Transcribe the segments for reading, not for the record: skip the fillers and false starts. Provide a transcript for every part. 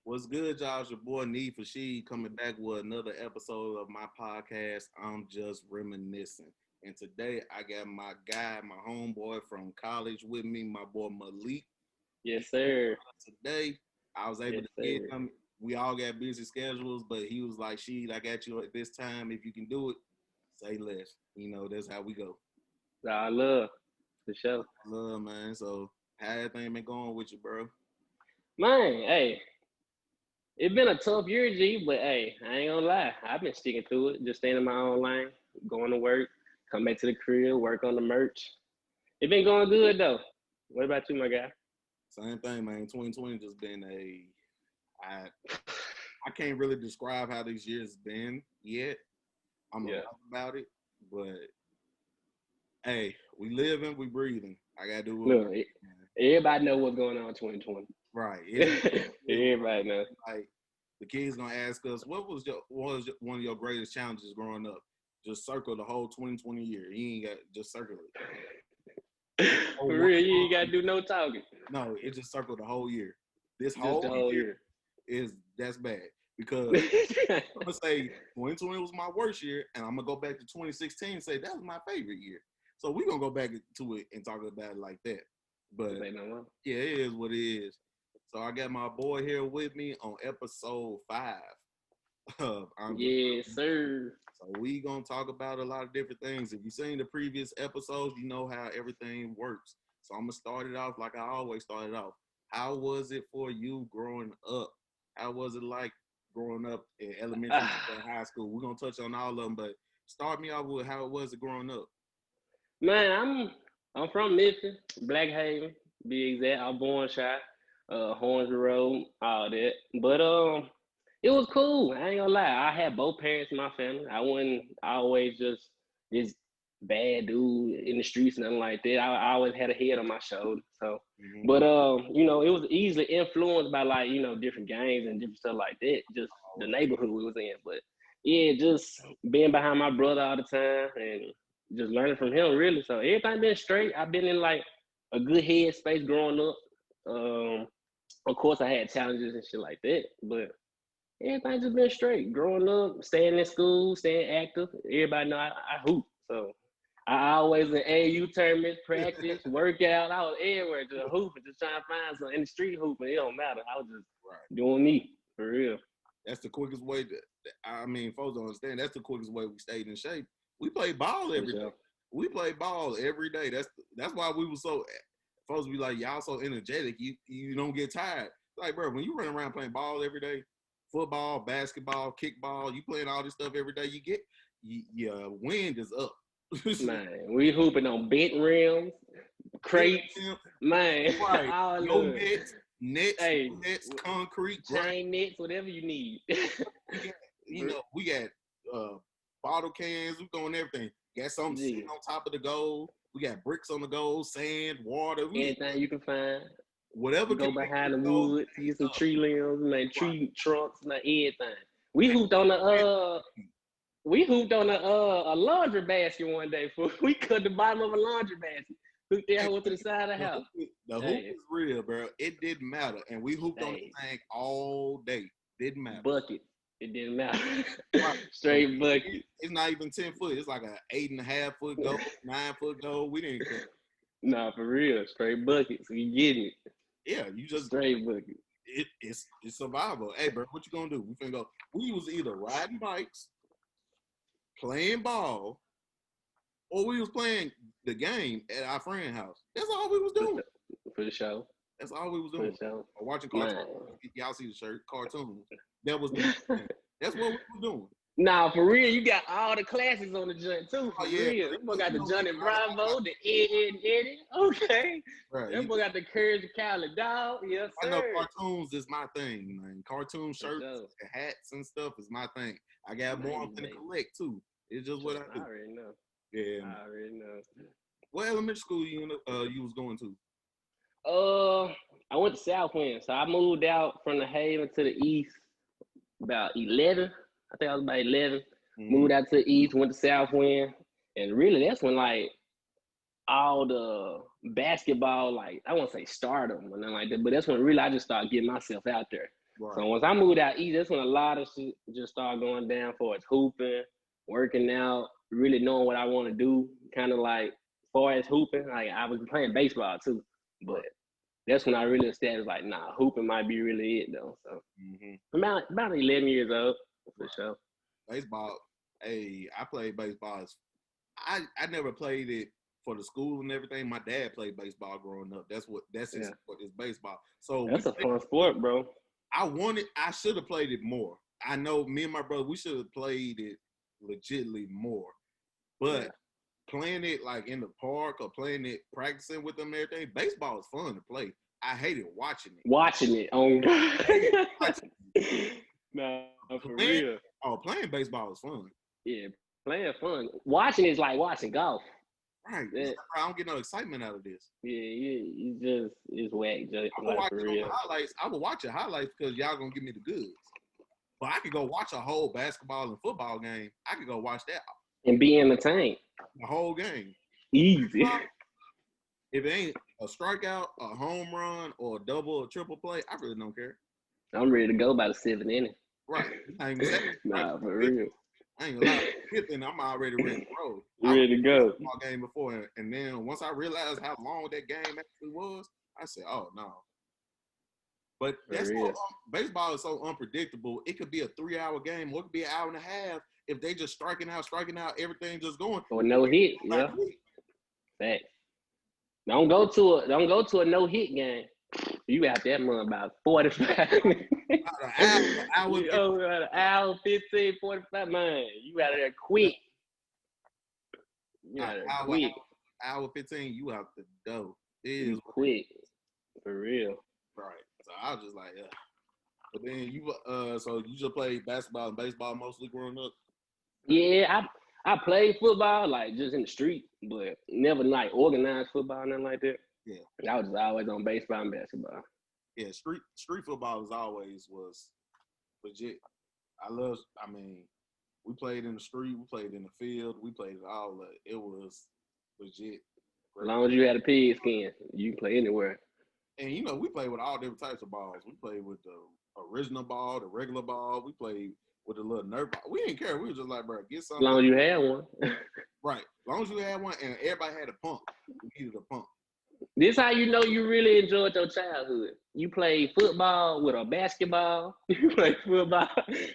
What's good, y'all? It's your boy Need for She coming back with another episode of my podcast. I'm just reminiscing. And today I got my guy, my homeboy from college with me, my boy Malik. Yes, sir. Today I was able Yes, to get sir. him. We all got busy schedules, but he was like, She, I got you at this time. If you can do it, say less. That's how we go. I love the show. Love, man. So how everything been going with you, bro? Man, hey, it's been a tough year, G, but hey, I ain't gonna lie. I've been sticking to it, just staying in my own lane, going to work, come back to the crib, work on the merch. It been going good though. What about you, my guy? Same thing, man. 2020 just been I I can't really describe how this year's been yet. I'm gonna Yeah. talk about it, but hey, we living, we breathing. I gotta do what we Look, everybody know what's going on in 2020. right. It's Everybody know. like the kids gonna ask us, what was one of your greatest challenges growing up? Just circle the whole 2020 year. You ain't got just circle it. For real, you ain't gotta do no talking. No, it just circled the whole year. This Just whole the whole year year. that's bad because I'm gonna say 2020 was my worst year, and I'm gonna go back to 2016 and say that was my favorite year. So we're gonna go back to it and talk about it like that. But yeah, it is what it is. So I got my boy here with me on episode 5 of I'm Just Yes, sir. So we gonna talk about a lot of different things. If you've seen the previous episodes, you know how everything works. So I'm gonna start it off like I always started off. How was it for you growing up? How was it like growing up in elementary school and high school? We're gonna touch on all of them, but start me off with how it was growing up. Man, I'm from Memphis, Black Haven, be exact. I was born shy, Hornsby Road, all that. But it was cool. I ain't gonna lie. I had both parents in my family. I wasn't always just this bad dude in the streets, nothing like that. I always had a head on my shoulder. So, Mm-hmm. but it was easily influenced by like different gangs and different stuff like that. Just the neighborhood we was in. But yeah, just being behind my brother all the time and just learning from him really. So everything been straight. I've been in like a good headspace growing up. Of course I had challenges and shit like that, but everything just been straight. Growing up, staying in school, staying active. Everybody know I hoop. So I always in AU tournaments, practice, workout. I was everywhere just hooping, just trying to find something in the street hooping. It don't matter. I was just doing me for real. That's the quickest way I mean, folks don't understand. That's the quickest way we stayed in shape. We played ball every day. We played ball every day. That's why we were so. Folks be like, y'all so energetic. You don't get tired. Like, bro, when you run around playing ball every day, football, basketball, kickball, you playing all this stuff every day. Your wind is up. Man, we hooping on bent rims, crates, man. Right. All No nets, concrete, chain nets, whatever you need. we got bottle cans. We going everything. Got something sitting on top of the goal. We got bricks on the goal, sand, water. Anything you can find. Whatever. Go behind the woods, get some tree limbs, man, tree trunks, man, everything. We hooped on a laundry basket one day. We cut the bottom of a laundry basket. Hooked that whole to the side of the house. The hoop is real, bro. It didn't matter. And we hooped on the tank all day. Didn't matter. Bucket. It didn't matter. Straight bucket. It's not even 10 foot. It's like an 8.5 foot goal, 9 foot goal. We didn't care. Nah, for real. Straight bucket. So you getting it. Yeah, you just straight bucket. It's survival. Hey, bro, what you gonna do? We finna go. We was either riding bikes, playing ball, or we was playing the game at our friend's house. That's all we was doing. For the show. That's all we was doing. Or watching cartoons. Y'all see the shirt, cartoons. That's what we was doing. Nah, for real, you got all the classes on the joint too. For real. That boy got the Johnny Bravo, the Eddie. Okay. Right. That boy got the Courage the Cowley Dog. Yes, sir. I know cartoons is my thing, man. Cartoon shirts, hats and stuff is my thing. I got more than to collect too. It's just what I do. I already know. Yeah. I already know. What elementary school you was going to? I went to Southwind. So I moved out from the Haven to the east about 11. I think I was about 11. Mm-hmm. Moved out to the east, went to Southwind. And really, that's when, like, all the basketball, like, I won't say stardom or nothing like that, but that's when really I just started getting myself out there. Right. So once I moved out east, that's when a lot of shit just started going down for it's hooping, working out, really knowing what I want to do. Kind of like, as far as hooping, like I was playing baseball too, but that's when I really established like, nah, hooping might be really it though. So about 11 years old for sure. Baseball. Hey, I played baseball. I never played it for the school and everything. My dad played baseball growing up. That's his sport, is baseball. So that's a fun sport, bro. I should have played it more. I know me and my brother, we should have played it legitimately more. But playing it like in the park or playing it, practicing with them and everything, baseball is fun to play. I hated watching it. Watching it on nah, for real. Oh, playing baseball is fun. Yeah, playing fun. Watching is like watching golf. Right. Yeah. I don't get no excitement out of this. Yeah, it's whack. Just, I will watch for it real. on the highlights. I will watch the highlights because y'all gonna give me the goods. But I could go watch a whole basketball and football game. I could go watch that and be entertained. The whole game. Easy. If it ain't a strikeout, a home run, or a double or triple play, I really don't care. I'm ready to go by the 7th inning. Right. I ain't even nah, for real. I ain't gonna lie. 5th inning, I'm already ready to roll. Ready to go. Football game before, and then once I realized how long that game actually was, I said, "Oh no." But that's baseball is so unpredictable. It could be a 3-hour game, or it could be an hour and a half. If they just striking out, everything just going. Or no hit, yeah. Fact. Don't go to a no hit game. You out that month about 45 minutes. An hour 15, 45, man. You out of there quick. You out of there quick. Hour 15, you out the door. It is quick. For real. Right. So I was just like, yeah. But then so you just played basketball and baseball mostly growing up? Yeah, I played football like just in the street, but never like organized football, nothing like that. Yeah. I was just always on baseball and basketball. Yeah, street football was legit. We played in the street, we played in the field, we played all of it. It was legit. As long as you had a pig skin, you can play anywhere. And we played with all different types of balls. We played with the original ball, the regular ball. We played with the little nerf ball. We didn't care. We were just like, bro, get something. As long as you had one. Right. As long as you had one and everybody had a pump. We needed a pump. This how you know you really enjoyed your childhood. You played football with a basketball. You played football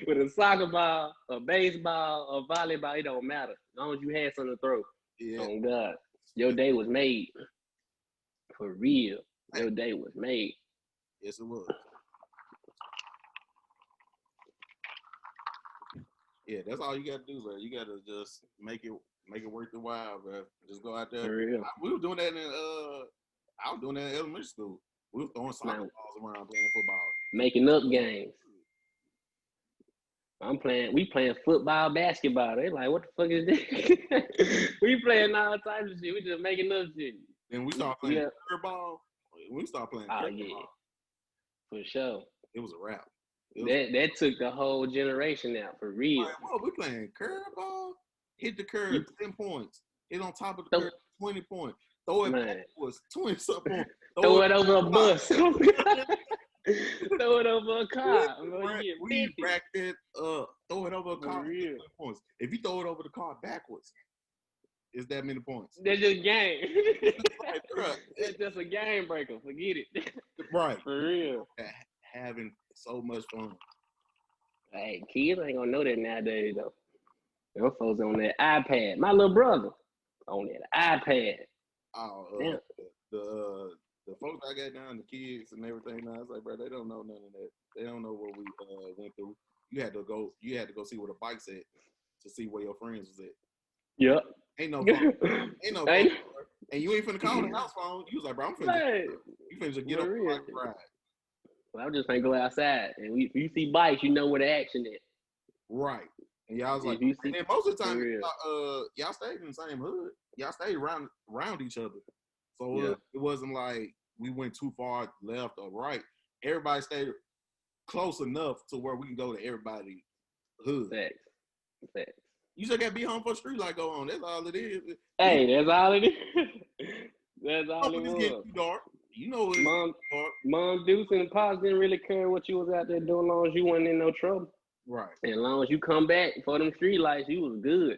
with a soccer ball, a baseball, a volleyball. It don't matter. As long as you had something to throw. Yeah. Oh, God. Your day was made. For real. Your day was made. Yes, it was. Yeah, that's all you got to do, bro. You got to just make it worth the while, bro. Just go out there. For real. We were doing that I was doing that in elementary school. We were throwing soccer balls around playing football. Making up games. We playing football, basketball. They like, what the fuck is this? We playing all types of shit. We just making up shit. Then we started playing curveball. When we started playing curveball, for sure. It was a wrap. That took the whole generation out, for real. Like, whoa, we playing curveball? Hit the curve, 10 points. Hit on top of the curve, 20 points. Throw it backwards, 20-something points. Throw it over a bus. Throw it over a car. We racked it up. Throw it over a car. Points. If you throw it over the car backwards, it's that many points. That's just game. It's just a game breaker. Forget it. Right. For real. Having so much fun. Hey, kids ain't gonna know that nowadays though. Them folks on that iPad. My little brother on that iPad. The folks I got down, the kids and everything. Now it's like, bro, they don't know none of that. They don't know what we went through. You had to go see where the bike's at to see where your friends was at. Yep. Ain't no phone. Ain't no phone. And you ain't finna call the house phone. You was like, bro, I'm finna. You finna just get up and ride. Well, I'm just gonna go outside, and if you see bikes, you know where the action is. Right. And y'all was like, and then most of the time, y'all stayed in the same hood. Y'all stayed around each other. So it wasn't like we went too far left or right. Everybody stayed close enough to where we can go to everybody's hood. Facts. You just got to be home for the street light go on. That's all it is. Hey, that's all it is. That's all it was. It's getting too dark. You know what? Mom, Deuce, and Pops didn't really care what you was out there doing, as long as you wasn't in no trouble. Right. And as long as you come back for them street lights, you was good.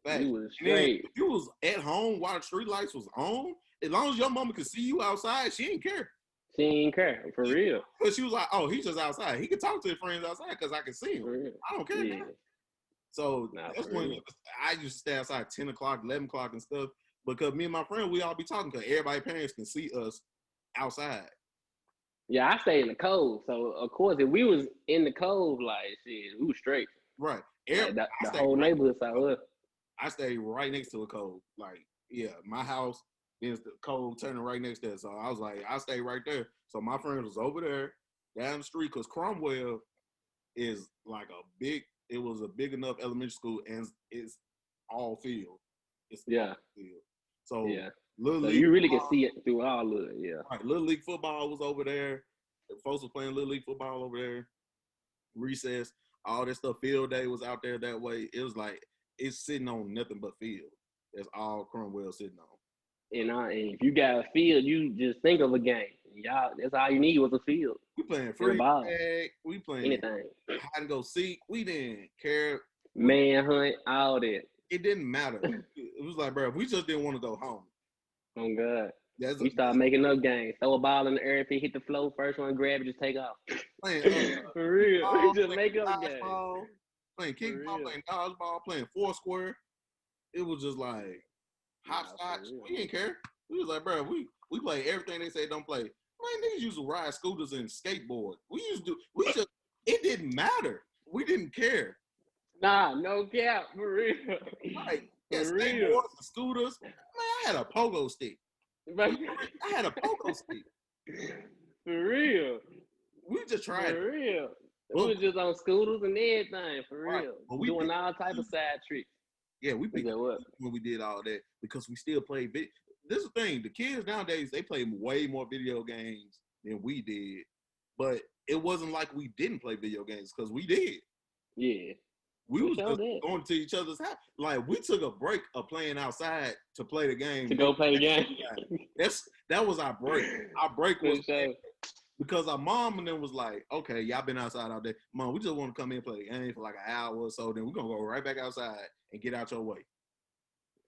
Fact. You was And then straight. if you was at home while the street lights was on, as long as your mama could see you outside, she didn't care. She ain't care, for real. Because she was like, oh, he's just outside. He could talk to his friends outside because I can see him. I don't care. Yeah. So that's when I used to stay outside 10 o'clock, 11 o'clock and stuff. Because me and my friend, we all be talking because everybody's parents can see us outside. Yeah, I stayed in the cold. So, of course, if we was in the cold, like, shit, we was straight. Right. Like, the whole neighborhood saw us. I stayed right next to a cold. Like, yeah, my house is the cold turning right next there. So I was like, I stayed right there. So my friend was over there down the street because Cromwell is like it was a big enough elementary school and it's all field. It's all field. So Little League you really can see it through all of it, yeah. Right, Little League football was over there. The folks was playing Little League football over there. Recess, all that stuff. Field day was out there that way. It was like it's sitting on nothing but field. That's all Cromwell sitting on. And if you got a field, you just think of a game. Y'all, that's all you need was a field. We playing free tag. We playing anything. Hide and go seek. We didn't care. Manhunt, all that. It didn't matter. It was like, bro, we just didn't want to go home. Oh God. We started making up games. Throw a ball in the air. If it hit the floor, first one grab it, just take off. For real. We just make up games. Playing kickball, playing dodgeball, playing foursquare. It was just like hopscotch. We didn't care. We was like, bro, we play everything they say don't play. Man, niggas used to ride scooters and skateboard. It didn't matter. We didn't care. Nah, no cap, for real. Right. Yeah, skateboards and scooters. Man, I had a pogo stick. I had a pogo stick. For real. We just tried. For real. We was just on scooters and everything, for real. Doing all type of side tricks. Yeah, we picked up when we did all that because we still played video. This is the thing. The kids nowadays, they play way more video games than we did. But it wasn't like we didn't play video games because we did. Yeah. We was just going to each other's house. Like, we took a break of playing outside to play the game. To go play the game. That was our break. Our break was because our mom and them was like, okay, y'all been outside all day. Mom, we just want to come in and play the game for like an hour or so. Then we're going to go right back outside and get out your way.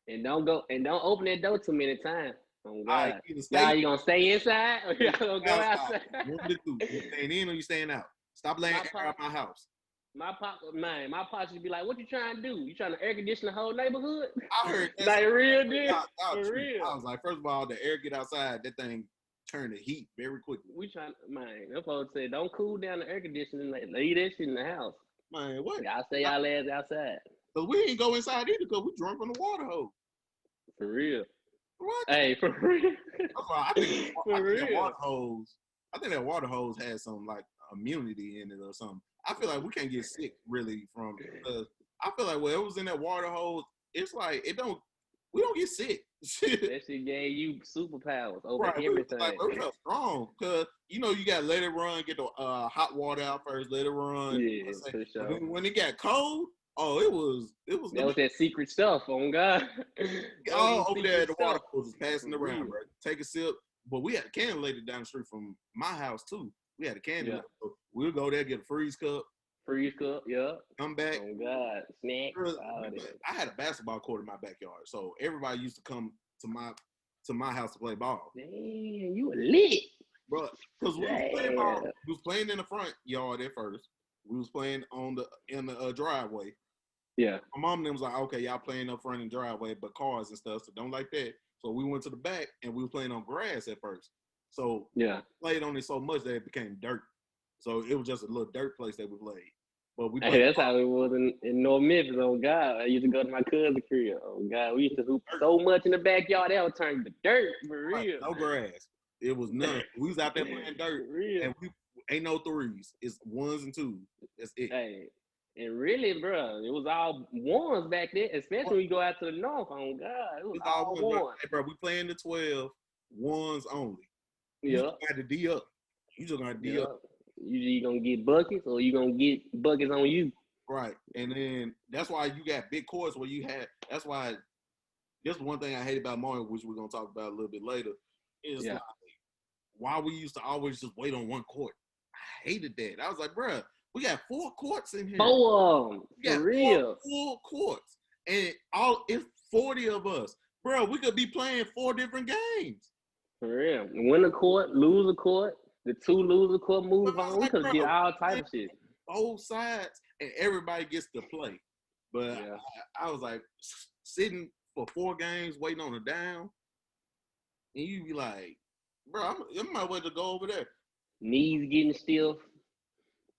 And don't open that door too many times. Oh God. Y'all, you gonna stay inside or y'all gonna go outside? You staying in or you staying out? Stop laying air out my house. My pops used to be like, "What you trying to do? You trying to air condition the whole neighborhood?" I heard that. Like real deal. For real. I was like, first of all, the air get outside, that thing turn to heat very quickly. We trying, them folks said, don't cool down the air conditioning. Leave that shit in the house. Man, what? Y'all stay y'all ass outside. Cause we ain't go inside either because we drunk from the water hose. For real. What? Hey, for real. I think that water hose has some like immunity in it or something. I feel like we can't get sick really from. I feel like whatever was in that water hose, it's like we don't get sick. That shit gave you superpowers over everything. We felt strong because you got to let it run, get the hot water out first, let it run. Yeah, for sure. When it got cold, it was. That was that secret stuff, on God. Over there, the water hose was passing around, bro. Take a sip, but we had a cannulator down the street from my house too. We had a cannulator. Yeah. So we'll go there, get a freeze cup. Yeah. Come back. Oh God, snack. I had a basketball court in my backyard, so everybody used to come to my house to play ball. Man, you were lit, bro. Because we was playing ball. We was playing in the front yard at first. We was playing in the driveway. Yeah. My mom and them was like, okay, y'all playing up front in the driveway, but cars and stuff, so don't like that. So we went to the back and we were playing on grass at first. So played on it so much that it became dirt. So it was just a little dirt place that we played. But that's how it was in North Memphis. Oh God, I used to go to my cousin's crib. Oh God, we used to hoop so much in the backyard that would turn to dirt for real. No grass. It was none. We was out there playing dirt, and we ain't no threes. It's ones and twos. That's it. Hey, and really, bro, it was all ones back then. Especially when you go out to the north. Oh God, it was all ones. Hey, bro, we playing the 12 ones only. Yeah, you just got to D up. You just got to D up. You either gonna get buckets or you gonna get buckets on you. Right. And then that's why you got big courts where you have, that's why, this is one thing I hate about Mario, which we're gonna talk about a little bit later. It's like why we used to always just wait on one court. I hated that. I was like, bruh, we got 4 courts in here. 4 of them, we got for real. 4 courts, and it's 40 of us, bro. We could be playing 4 different games. For real. Win a court, lose a court. The 2 lose a court, move on. We could get all type of shit. Both sides, and everybody gets to play. But I was like sitting for 4 games waiting on a down, and you be like, bro, I might well to go over there. Knees getting stiff.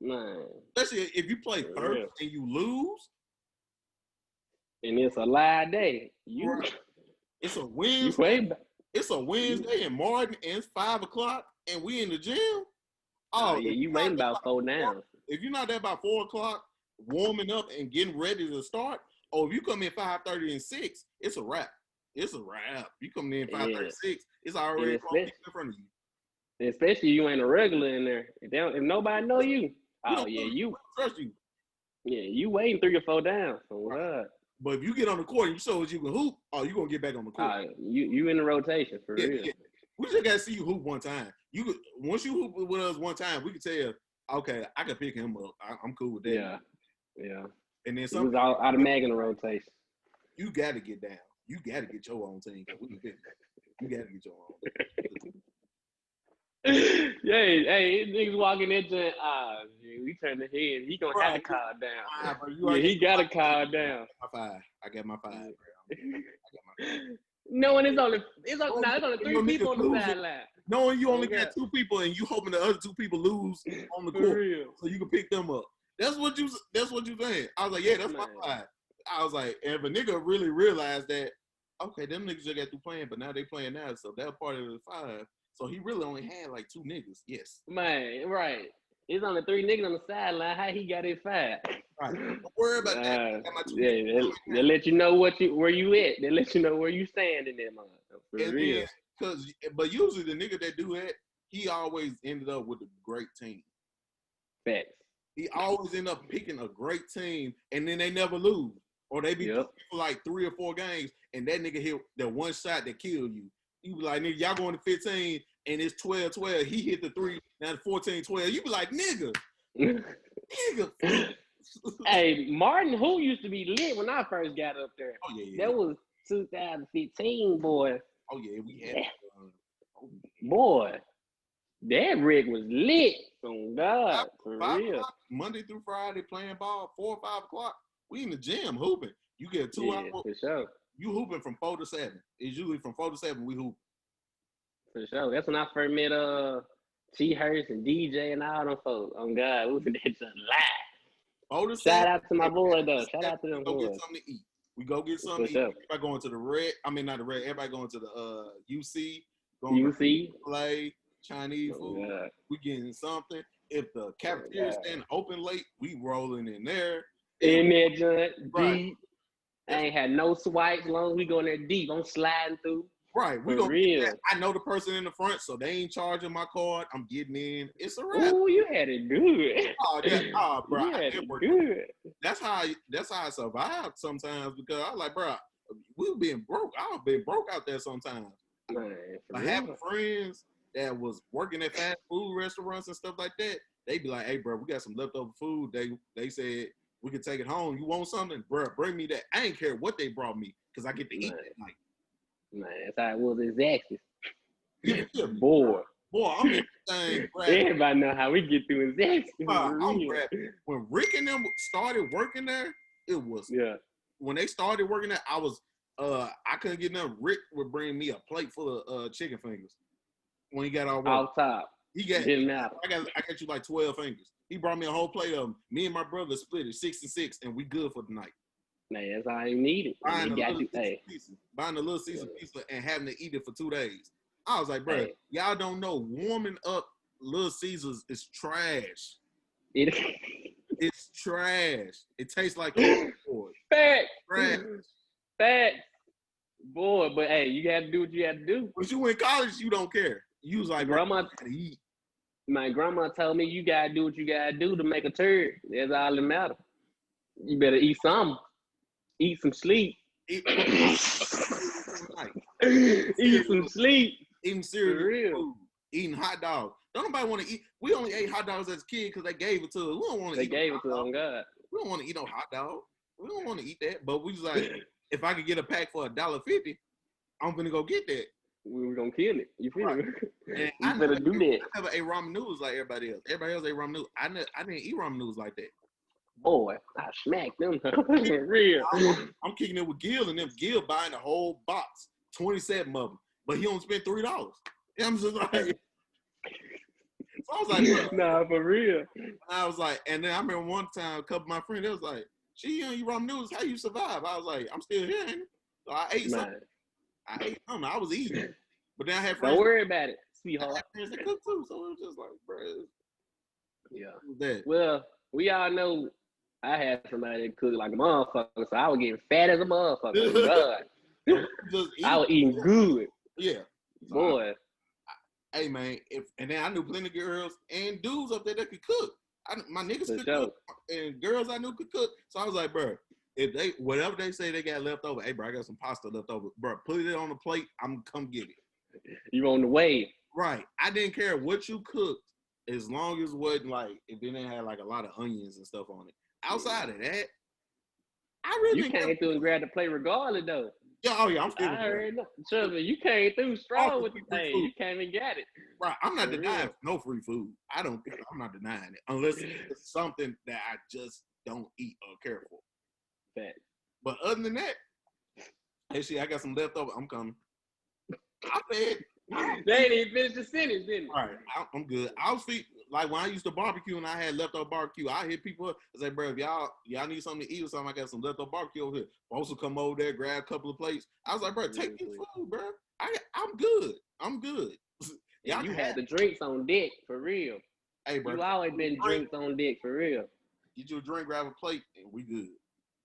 Man. Especially if you play first and you lose. And it's a live day. It's a Wednesday. It's a Wednesday in Martin, and it's 5 o'clock, and we in the gym. Oh yeah, you waiting about 4 now. If you're not there about 4 o'clock, warming up and getting ready to start, or if you come in 5:30 and 6, it's a wrap. It's a wrap. You come in 5:36, it's already in front of you. Especially you ain't a regular in there. If nobody know you, you trust you. Yeah, you waiting 3 or 4 down. So God. But if you get on the court and you show us you can hoop, you gonna get back on the court. You in the rotation for real. Yeah. We just gotta see you hoop one time. Once you hoop with us one time, we can tell. Okay, I can pick him up. I'm cool with that. Yeah. And then it was automatic in the rotation. You got to get down. You got to get your own team. You got to get your own. Hey, niggas walking into we turn the head. He gonna have to calm down. He gotta calm down. I got my 5, bro. I got my 5. Knowing it's only 3 people on the sideline. Knowing you only got 2 people and you hoping the other 2 people lose on the court, so you can pick them up. That's what you saying. I was like, yeah, that's my 5. I was like, and if a nigga really realized that, okay, them niggas just got through playing, but now they playing now, so that part of the 5. So he really only had like 2 niggas. Yes. Man, right. It's only 3 niggas on the sideline. How he got his 5? Right. Don't worry about that. They let you know where you at. They let you know where you stand in that motherfucker. For real. But usually the nigga that do that, he always ended up with a great team. Facts. He always end up picking a great team, and then they never lose. Or they be for like 3 or 4 games, and that nigga hit that one shot that killed you. You be like, nigga, y'all going to 15, and it's 12-12. He hit the 3, now it's 14-12. You be like, nigga. Hey, Martin, who used to be lit when I first got up there? Oh, yeah. That was 2015, boy. Oh, yeah, we had boy, that rig was lit. Oh, God, for real. Monday through Friday, playing ball, 4 or 5 o'clock. We in the gym hooping. You get a 2 hour. For sure. You hooping from 4 to 7. It's usually from 4 to 7 we hoop. For sure. That's when I first met T. Hurst and DJ and all them folks. Oh God, we was in that live. Shout out to my boy though. Shout out to them boys. Get something to eat. We go get something to eat. Everybody going to the red. I mean not the red. Everybody going to the UC. UC. Play Chinese food. God. We getting something. If the cafeteria stand open late, we rolling in there. In that joint, deep. I ain't had no swipes. Long as we going there deep, I'm sliding through. Right, we gonna. I know the person in the front, so they ain't charging my card. I'm getting in. It's a wrap. Ooh, you had it good. Bro, you had it good. That's how I survived sometimes because I was like, bro, we've been broke. I've been broke out there sometimes. Man, I have friends that was working at fast food restaurants and stuff like that. They be like, hey, bro, we got some leftover food. They said we could take it home. You want something, bro? Bring me that. I ain't care what they brought me because I get to eat that night. Man, that's how it was exactly. Boy, I'm in the thing. Everybody know how we get through exactly. When Rick and them started working there, it was when they started working there, I was I couldn't get nothing. Rick would bring me a plate full of chicken fingers when he got our work. Off top. Didn't matter. I got you like 12 fingers. He brought me a whole plate of them. Me and my brother split it 6 and 6, and we good for the night. Man, that's all you needed. Buying a little Caesar pizza and having to eat it for 2 days. I was like, bro, y'all don't know. Warming up Little Caesars is trash. It's trash. It tastes like Fact. Boy, but hey, you got to do what you got to do. When you in college, you don't care. You was like, grandma. My grandma told me you gotta do what you gotta do to make a turd. That's all that matters. You better eat some. Eat some sleep. Eat some sleep. eating cereal, food, eating hot dogs. Don't nobody want to eat. We only ate hot dogs as a kid because they gave it to us. We don't want to eat. They gave it to them, God. We don't want to eat no hot dog. We don't want to eat that. But we was like, if I could get a pack for $1.50, I'm gonna go get that. We were gonna kill it. You feel me? And I better do that. I never ate ramen noodles like everybody else. Everybody else ate ramen noodles. I didn't eat ramen noodles like that. Boy, I smacked them for real. I'm kicking it with Gil and them. Gil buying the whole box, 27 of them, but he only spent $3. I'm just like, so I was like, nah, for real. I was like, and then I remember one time a couple of my friends, they was like, "She, you don't eat ramen noodles. How you survive?" I was like, "I'm still here, ain't it?" So I ate something. I was eating, but then I had friends. Don't worry about it, sweetheart. Friends that cook too, so it was just like, bro. Yeah. Well, we all know I had somebody that cooked like a motherfucker, so I was getting fat as a motherfucker. God, I was eating good. Yeah, so boy. Hey man, and then I knew plenty of girls and dudes up there that could cook. My niggas could cook, and girls I knew could cook. So I was like, bro, if they whatever they say they got left over, hey bro, I got some pasta left over, bro. Put it on the plate. I'm gonna come get it. You on the way? Right. I didn't care what you cooked, as long as it wasn't like if it didn't have like a lot of onions and stuff on it. Outside of that, I really came through and grabbed the plate regardless though. Yeah, oh yeah, I'm still. I already know. Trust me, you came through strong with the thing. You came and got it. Right, I'm not denying no free food. I'm not denying it unless it's something that I just don't eat or care for. Fact. But other than that, hey, shit, I got some leftover. I'm coming. I said. They ain't even finished the sentence, didn't they? All right, I'm good. I was like when I used to barbecue and I had leftover barbecue, I hit people up and say, bro, if y'all need something to eat or something, I got some leftover barbecue over here. Folks will come over there, grab a couple of plates. I was like, bro, take your food, bro. I'm good. I'm good. Y'all you had the drinks on deck for real. Hey, bro. You always been drinks on deck for real. Get you a drink, grab a plate, and we good.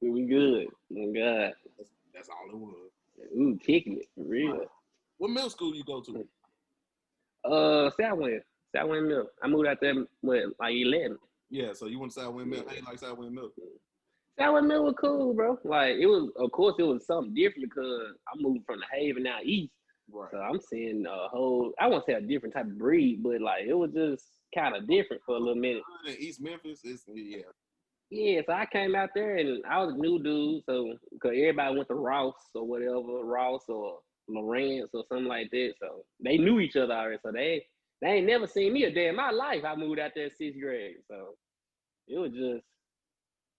We good. Oh God. That's all it was. Ooh, kicking it for real. Right. What middle school you go to? Southwind Middle. I moved out there when like 11. Yeah, so you went to Southwind Middle. How you like Southwind Middle? Southwind Middle was cool, bro. Like it was, of course, it was something different because I moved from the Haven out east. Right. So I'm seeing a whole, I won't say a different type of breed, but like it was just kind of different for a little minute. In East Memphis, yeah. Yeah, so I came out there and I was a new dude, so because everybody went to Ross or whatever, Ross or Lawrence or something like that. So they knew each other already. So they ain't never seen me a day in my life. I moved out there in 6th grade. So it was just,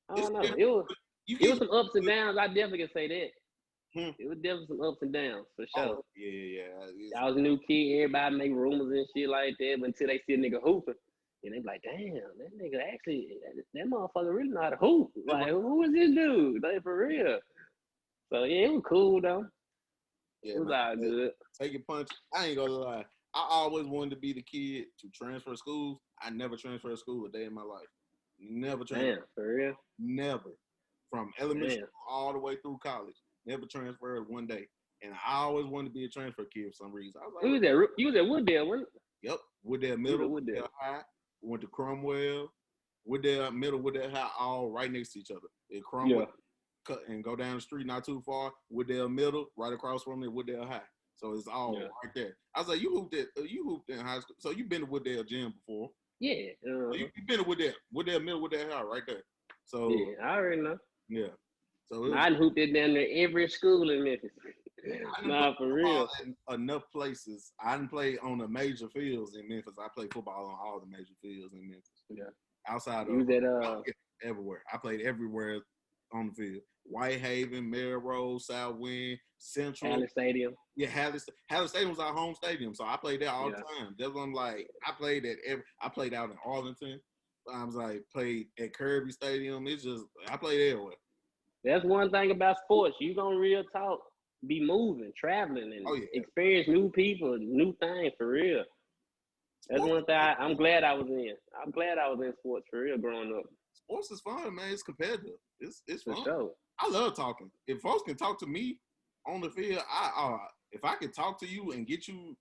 I don't know. It was some ups and downs. I definitely can say that. It was definitely some ups and downs for sure. Oh, yeah. I was a new kid. Everybody make rumors and shit like that. But until they see a nigga hooping, and they be like, damn, that nigga actually, that motherfucker really know how to hoop. Like, who is this dude? Like, for real. So yeah, it was cool though. Yeah, it was all good. Take your punch. I ain't gonna lie. I always wanted to be the kid to transfer schools. I never transferred school a day in my life. Never transferred. Damn, for real? Never. From elementary school all the way through college. Never transferred one day. And I always wanted to be a transfer kid for some reason. I was like, you was at Wooddale, wasn't it? Yep. Wooddale Middle, Wooddale High. Went to Cromwell. Wooddale Middle, Wooddale High, all right next to each other. In Cromwell. Cut and go down the street not too far. Wooddale Middle, right across from it, Wooddale High. So it's all right there. I was like, you hooped in high school. So you've been to Wooddale Gym before. Yeah. So you've been to Wooddale Middle, Wooddale High, right there. So yeah, I already know. Yeah. So I hooped it down there every school in Memphis. Nah, for real. Enough places. I didn't play on the major fields in Memphis. I played football on all the major fields in Memphis. Yeah. Outside of everywhere. I played everywhere on the field. Whitehaven, Melrose, Southwind, Central. Halle Stadium. Yeah, Halle Stadium was our home stadium, so I played there all the time. That's what I'm like. I played out in Arlington. I was like played at Kirby Stadium. It's just I played everywhere. That's one thing about sports. You gonna real talk, be moving, traveling, and experience new people, new things for real. That's one thing I'm glad I was in. I'm glad I was in sports for real growing up. Sports is fun, man. It's competitive. It's fun. For sure. I love talking. If folks can talk to me on the field, if I can talk to you and get you,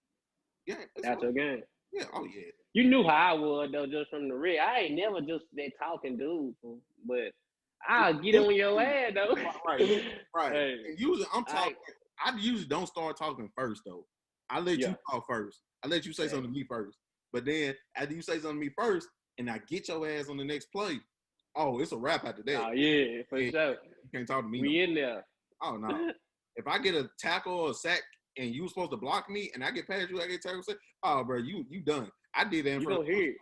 that's your game. Yeah. Oh yeah. You knew how I was though, just from the real. I ain't never just that talking dude, but I'll get on your ass though. Right. Hey. And usually I'm talking. I usually don't start talking first though. I let you talk first. I let you say something to me first. But then after you say something to me first, and I get your ass on the next play, oh, it's a wrap after that. Oh yeah, for sure. You can't talk to me. We in there. Oh no. If I get a tackle or a sack and you supposed to block me and I get past you, I get tackled, oh bro, you done. I did that in front of hear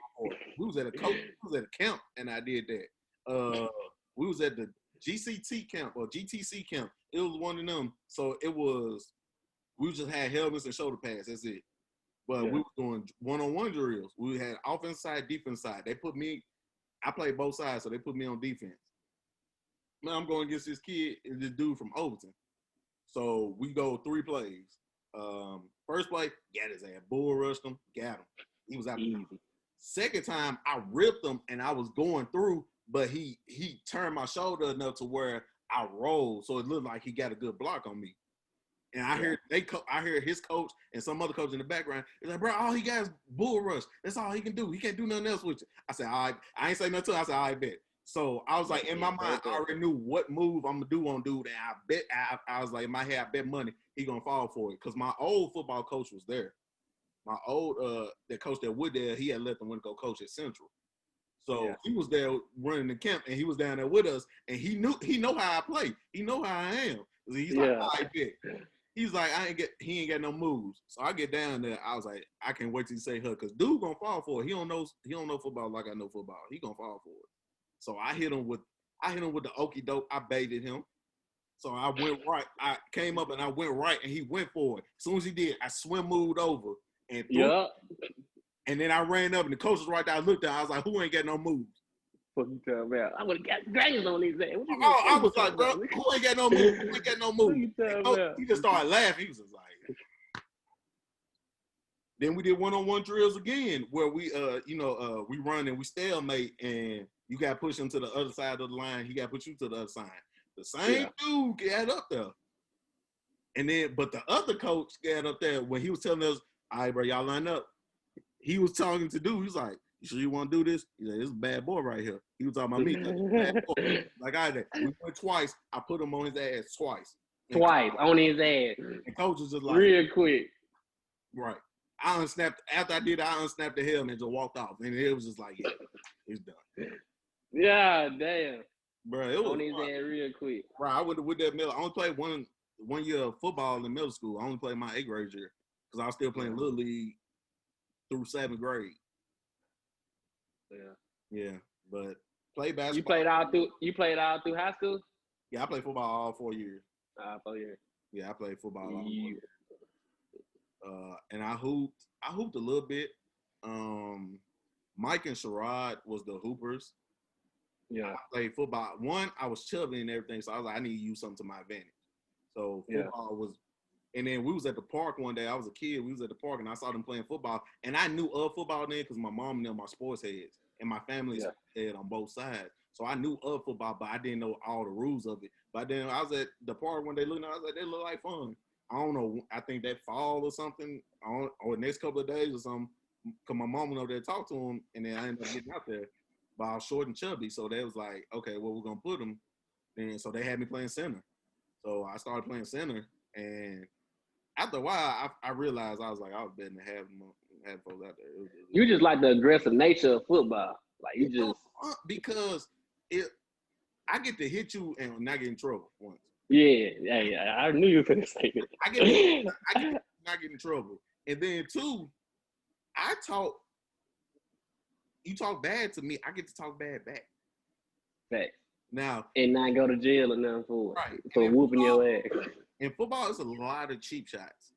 we was at a coach, we was at a camp and I did that. We was at the GCT camp or GTC camp. It was one of them. So we just had helmets and shoulder pads. That's it. But we were doing one-on-one drills. We had offense side, defense side. I played both sides, so they put me on defense. Man, I'm going against this kid and this dude from Overton. So we go 3 plays. First play, got his ass. Bull rushed him, got him. He was out. Easy. Second time, I ripped him and I was going through, but he turned my shoulder enough to where I rolled, so it looked like he got a good block on me. And I hear his coach and some other coach in the background. He's like, bro, all he got is bull rush. That's all he can do. He can't do nothing else with you. I said, all right. I ain't say nothing to him. I said, all right, bet. So I was like, in my mind, I already knew what move I'm gonna do on dude, and I bet I was like, in my head, I bet money he gonna fall for it. Cause my old football coach was there. My old that coach that was there, he had left and went to go coach at Central. So he was there running the camp, and he was down there with us, and he know how I play. He know how I am. He's like, all right, bet. He's like, he ain't got no moves. So I get down there. I was like, I can't wait till you say her, cause dude gonna fall for it. He don't know football like I know football. He gonna fall for it. So I hit him with the okie doke. I baited him. So I went right. I came up and I went right, and he went for it. As soon as he did, I swim moved over and threw it. And then I ran up, and the coach was right there. I looked at him. I was like, who ain't got no moves? What you talking about? I would have got grains on his ass. I was like, bro, who ain't got no moves? Who ain't got no moves? He just started laughing. He was just like. Then we did one-on-one drills again, where we we run and we stalemate, and you got to push him to the other side of the line. He got to put you to the other side. The same dude got up there. And then, but the other coach got up there when he was telling us, all right, bro, y'all line up. He was talking to dude. He was like, you sure you want to do this? He's like, this is a bad boy right here. He was talking about me. Bad boy. Like I did. We went twice. I put him on his ass twice. Twice on his ass. And coach was just like. Real quick. Right. I unsnapped. After I did, I unsnapped the helmet and just walked off. And it was just like, yeah, it's done. Yeah, damn. Bro, it was on his ass real quick. Right, I went with that middle. I only played one year of football in middle school. I only played my 8th grade year because I was still playing Little League through 7th grade. Yeah, but play basketball. You played all through high school? Yeah, I played football all 4 years. 4 years. Yeah, I played football all 4 years. And I hooped a little bit. Mike and Sherrod was the hoopers. Yeah. I played football. One, I was chubby and everything, so I was like, I need to use something to my advantage. So football was, and then we was at the park one day. I was a kid. We was at the park, and I saw them playing football. And I knew of football then because my mom and them are sports heads, and my family's head on both sides. So I knew of football, but I didn't know all the rules of it. But then I was at the park one day looking at it, I was like, they look like fun. I don't know. I think that fall or something, or next couple of days or something, because my mom went over there to talk to him, and then I ended up getting out there. But I was short and chubby, so they was like, okay, well, we're going to put him. And so they had me playing center. So I started playing center, and after a while, I realized I was like, I was better than have folks out there. You just like the aggressive nature of football. Like, you just... Because I get to hit you and not get in trouble once. Yeah, I knew you were going to say that. I get to not get in trouble. And then, two, you talk bad to me, I get to talk bad back. Facts. Now, and not go to jail or nothing for it. Right. For whooping your ass. In football, it's a lot of cheap shots.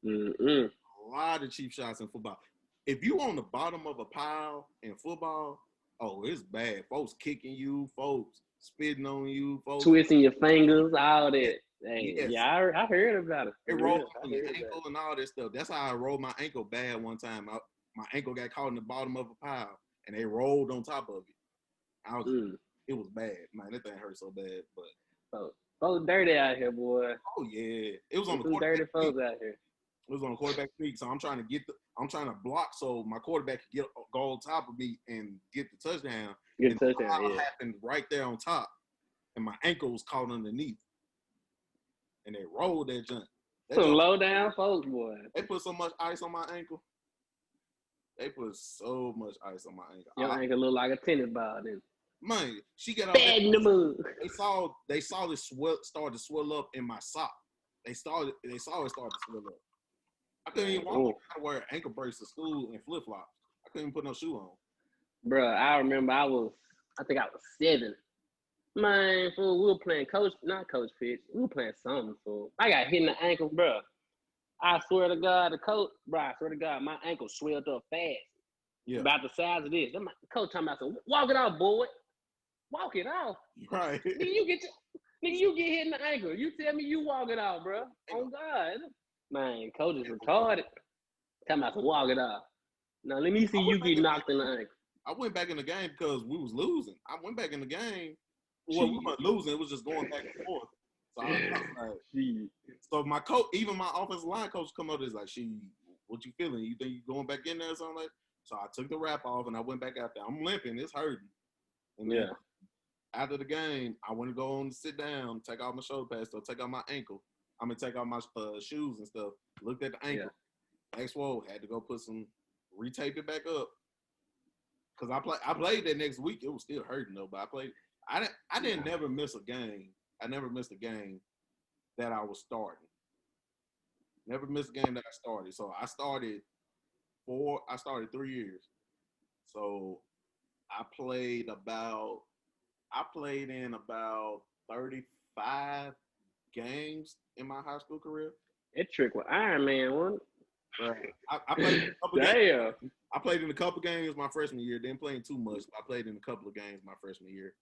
Mm-mm. A lot of cheap shots in football. If you on the bottom of a pile in football, oh, it's bad. Folks kicking you, folks spitting on you, folks twisting your fingers, all that. Hey, yes. Yeah, I heard about it. It rolled my ankle and all that stuff. That's how I rolled my ankle bad one time. My ankle got caught in the bottom of a pile, and they rolled on top of it. It was bad, man. That thing hurt so bad, but folks dirty out here, boy. Oh yeah, it was on the quarterback. Dirty folks out here. It was on the quarterback sneak, so I'm trying to block so my quarterback can go on top of me and get the touchdown. Get the touchdown. Yeah. Happened right there on top, and my ankle was caught underneath, and they rolled that junk. That Some joint, low down folks, boy. they put so much ice on my ankle. They put so much ice on my ankle. Your ankle look like a tennis ball, then. Man, she got out there. Bad in the mood. They saw it start to swell up in my sock. They saw it start to swell up. I couldn't even walk. I had to wear ankle braces to school and flip flops. I couldn't even put no shoe on. Bruh, I remember I think I was 7. Man, fool, we were playing not coach pitch. We were playing something, fool. I got hit in the ankle, bruh. I swear to God, I swear to God, my ankle swelled up fast. Yeah. About the size of this. Then my coach talking about, walk it off, boy. Walk it off. Right. Nigga, you get hit in the ankle. You tell me you walk it off, bro. Oh God. Man, coach is retarded. Talking about walk it off. Now let me see you get knocked in the ankle. I went back in the game because we was losing. I went back in the game. Well, we weren't losing. It was just going back and forth. So I was like, so my coach, even my offensive line coach come up is like, what you feeling? You think you going back in there or something like? So I took the wrap off and I went back out there. I'm limping. It's hurting. And then after the game, I went to go on, sit down, take off my shoulder pads, so take off my ankle. I'm gonna take off my shoes and stuff. Looked at the ankle. X-Whoa, had to go retape it back up. Cause I played that next week. It was still hurting though, but I played. I didn't never miss a game. I never missed a game that I was starting. Never missed a game that I started. So I started 3 years. So I played in about 35 games in my high school career. That trick with Iron Man, one. Right. I played in a couple games. I played in a couple games my freshman year. Didn't play in too much. I played in a couple of games my freshman year.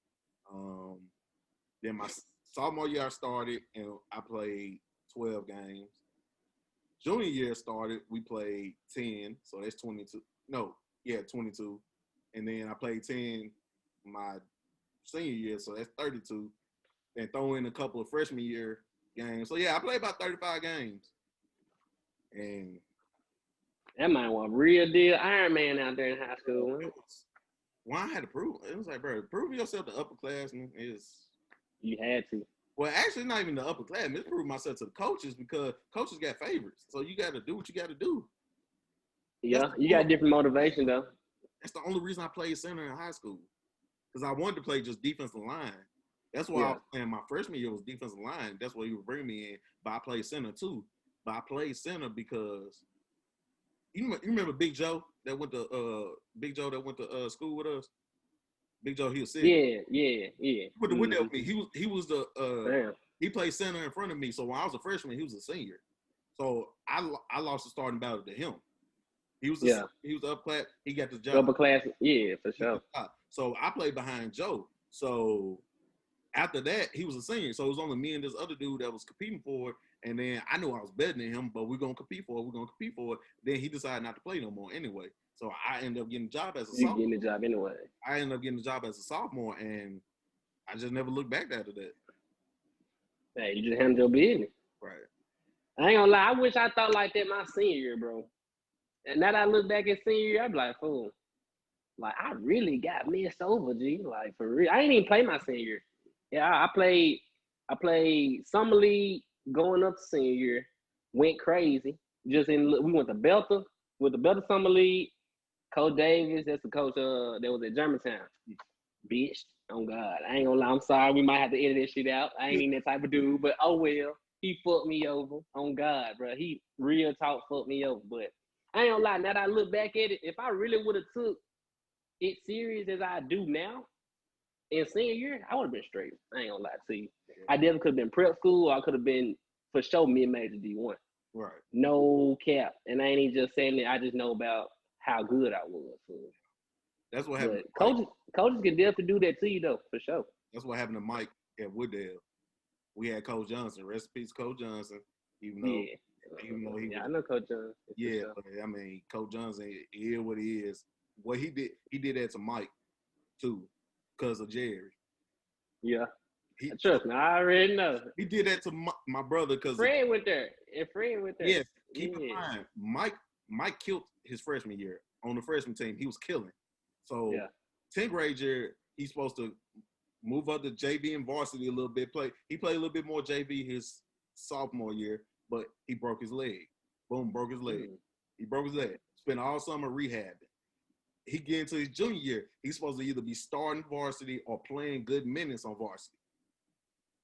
Then my sophomore year I started and I played 12 games. Junior year started, we played 10, so that's 22. 22. And then I played 10 my senior year, so that's 32. And throw in a couple of freshman year games. So yeah, I played about 35 games. And that might want real deal Iron Man out there in high school. Well, I had to prove it. Was like, bro, prove yourself to upperclassmen is. You had to. Well, actually, not even the upperclassmen. It's proving myself to the coaches because coaches got favorites. So you got to do what you got to do. Yeah, you got different motivation though. That's the only reason I played center in high school because I wanted to play just defensive line. That's why I was playing my freshman year was defensive line. That's why you would bring me in. But I played center too. But I played center because you remember Big Joe that went to school with us. Big Joe, he was sick. Yeah. He went there with me. He was the he played center in front of me. So when I was a freshman, he was a senior. So I lost the starting battle to him. He was up class. He got the job. Upper class, for sure. So I played behind Joe. So after that, he was a senior. So it was only me and this other dude that was competing for it. And then I knew I was better than him, but we're gonna compete for it. Then he decided not to play no more anyway. So I ended up getting a job as a sophomore. You getting the job anyway. I ended up getting a job as a sophomore, and I just never looked back after that. Hey, you just handled your business. Right. I ain't gonna lie. I wish I thought like that my senior year, bro. And now that I look back at senior year, I'm like, fool. Like, I really got messed over, G. Like, for real. I ain't even play my senior year. Yeah, I played summer league going up to senior year. Went crazy. We went to Belter with the Belter summer league. Coach Davis, that's the coach that was at Germantown. Bitch, oh God. I ain't gonna lie, I'm sorry. We might have to edit that shit out. I ain't even that type of dude, but oh well. He fucked me over. On God, bro. He real talk fucked me over. But I ain't gonna lie, now that I look back at it, if I really would have took it serious as I do now, in senior year, I would have been straight. I ain't gonna lie to you. I definitely could have been prep school, or I could have been for sure mid-major D1. Right. No cap. And I ain't even just saying that. I just know about how good I was. So. That's what happened. Coaches can definitely do that to you though, for sure. That's what happened to Mike at Wooddale. We had Coach Johnson. Rest in peace, Coach Johnson. Even though he I know Coach Johnson. Yeah, but I mean, Coach Johnson is what he is. What he did that to Mike too, because of Jerry. Yeah. Trust me, I already know. He did that to my brother because Fred went there. And Fred went there. Yeah, keep in mind, Mike killed his freshman year on the freshman team. He was killing. So 10th grade year, he's supposed to move up to JV and varsity a little bit. He played a little bit more JV his sophomore year. but he broke his leg. Boom, broke his leg. He broke his leg. Spent all summer rehabbing. He get into his junior year. He's supposed to either be starting varsity or playing good minutes on varsity.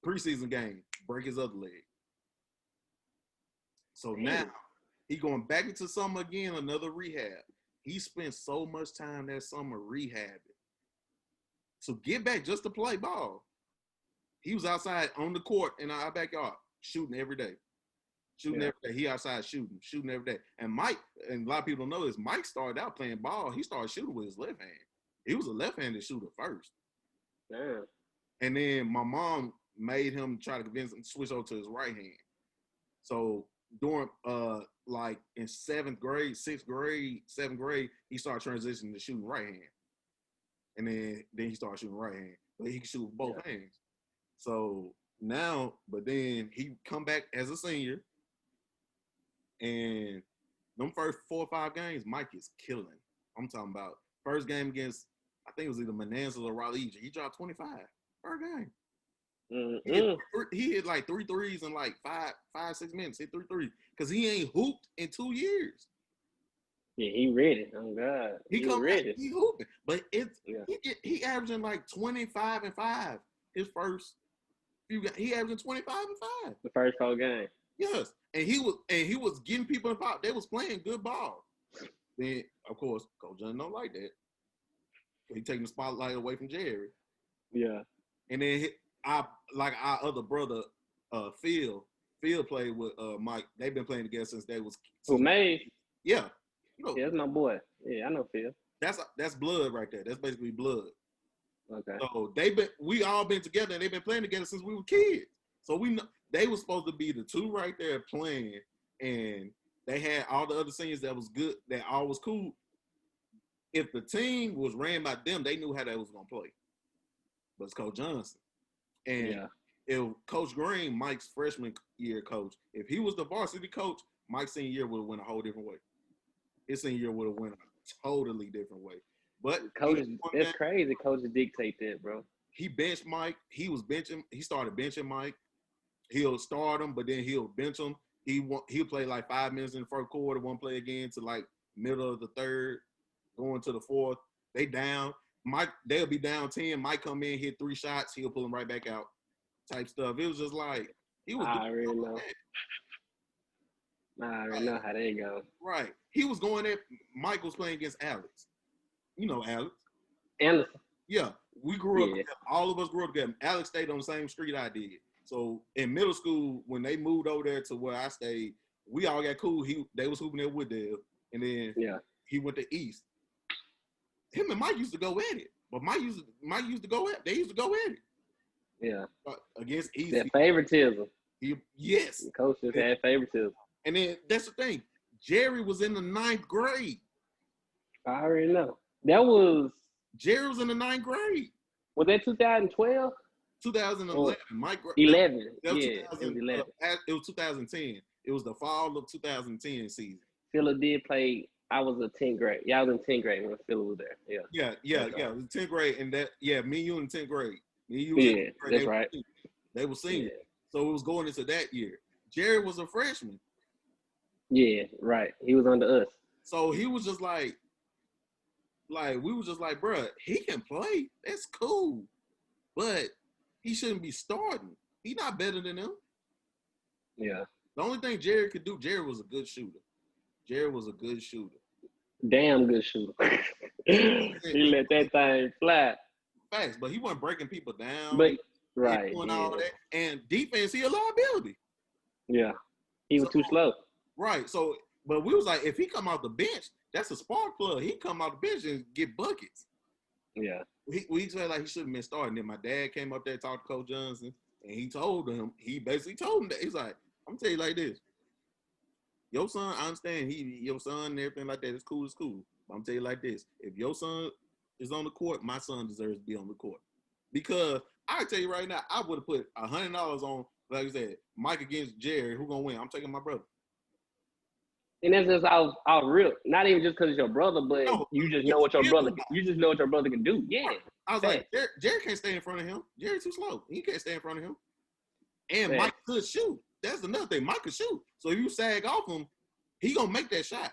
Preseason game, break his other leg. So now he going back into summer again, another rehab. He spent so much time that summer rehabbing. So get back just to play ball. He was outside on the court in our backyard, shooting every day. Shooting every day. He outside shooting every day. And Mike, and a lot of people don't know this, Mike started out playing ball. He started shooting with his left hand. He was a left-handed shooter first. Damn. And then my mom made him try to convince him to switch over to his right hand. So during like in 7th grade, 6th grade, 7th grade, he started transitioning to shooting right hand. And then he started shooting right hand. But he can shoot with both hands. So now, but then he come back as a senior. And them first 4 or 5 games, Mike is killing. I'm talking about first game against, I think it was either Manassas or Raleigh. He dropped 25 per game. He hit like 3 threes in like 5-6 minutes. Hit 3 threes because he ain't hooped in 2 years. Yeah, he ready. Oh God, he ready. Back, he hooping, but he averaging like 25 and 5 his first few games. He averaging 25 and 5 the first 4 games. Yes, and he was getting people in pop. They was playing good ball. Then of course, Coach John don't like that. He taking the spotlight away from Jerry. Yeah, and then our other brother, Phil played with Mike. They've been playing together since they was. Who May? Yeah. Yeah, that's my boy. Yeah, I know Phil. That's blood right there. That's basically blood. Okay. So we all been together and they've been playing together since we were kids. So we know they were supposed to be the 2 right there playing, and they had all the other seniors that was good, that all was cool. If the team was ran by them, they knew how they was gonna play. But it's Coach Johnson. And if Coach Green, Mike's freshman year coach, if he was the varsity coach, Mike's senior year would have went a whole different way. His senior year would have went a totally different way. But coaches, that's crazy. Coaches dictate that, bro. He benched Mike. He started benching Mike. He'll start him, but then he'll bench him. He'll play like 5 minutes in the first quarter, won't play again to like middle of the third, going to the fourth. They down. Mike, they'll be down 10. Mike come in, hit 3 shots. He'll pull them right back out. Type stuff. It was just like he was. I already know. I already know how they go. Right. He was going there. Mike was playing against Alex. You know Alex. Anderson. Yeah. We grew up together. All of us grew up together. Alex stayed on the same street I did. So in middle school, when they moved over there to where I stayed, we all got cool. They was hooping at Wooddale. And then he went to East. Him and Mike used to go at it. But Mike used to go at it. They used to go at it. Yeah. Against East. That favoritism. Yes. The coaches had favoritism. And then that's the thing. Jerry was in the 9th grade. I already know. Jerry was in the 9th grade. Was that 2012? 2011. 11. Yeah, it was 11. It was 2010. It was the fall of 2010 season. Philip did play. I was in 10th grade. Yeah, I was in 10th grade when Philip was there. Yeah. It was 10th grade, and me and you in 10th grade. That's right. They were seniors. So it was going into that year. Jerry was a freshman. Yeah, right. He was under us. So he was just like we was just like, bruh, he can play. That's cool. But he shouldn't be starting. He's not better than him. Yeah. The only thing Jerry could do, Jerry was a good shooter. Damn good shooter. He let that thing fly. Facts, but he wasn't breaking people down. But right. Doing all that. And defense, he a liability. Yeah. He was too slow. Right. So, but we was like, if he come out the bench, that's a spark plug. He come out the bench and get buckets. Yeah. We felt like he shouldn't have been starting. Then my dad came up there and talked to Coach Johnson, and he basically told him that. He's like, I'm going to tell you like this. Your son, I understand your son and everything like that is cool, But I'm going to tell you like this. If your son is on the court, my son deserves to be on the court. Because I tell you right now, I would have put $100 on, like I said, Mike against Jerry. Who going to win? I'm taking my brother. And that's just all real. Not even just because it's your brother, but you just know what your brother. You just know what your brother can do. Yeah. I was like, Jerry can't stay in front of him. Jerry's too slow. He can't stay in front of him. And Mike could shoot. That's another thing. Mike could shoot. So if you sag off him, he gonna make that shot.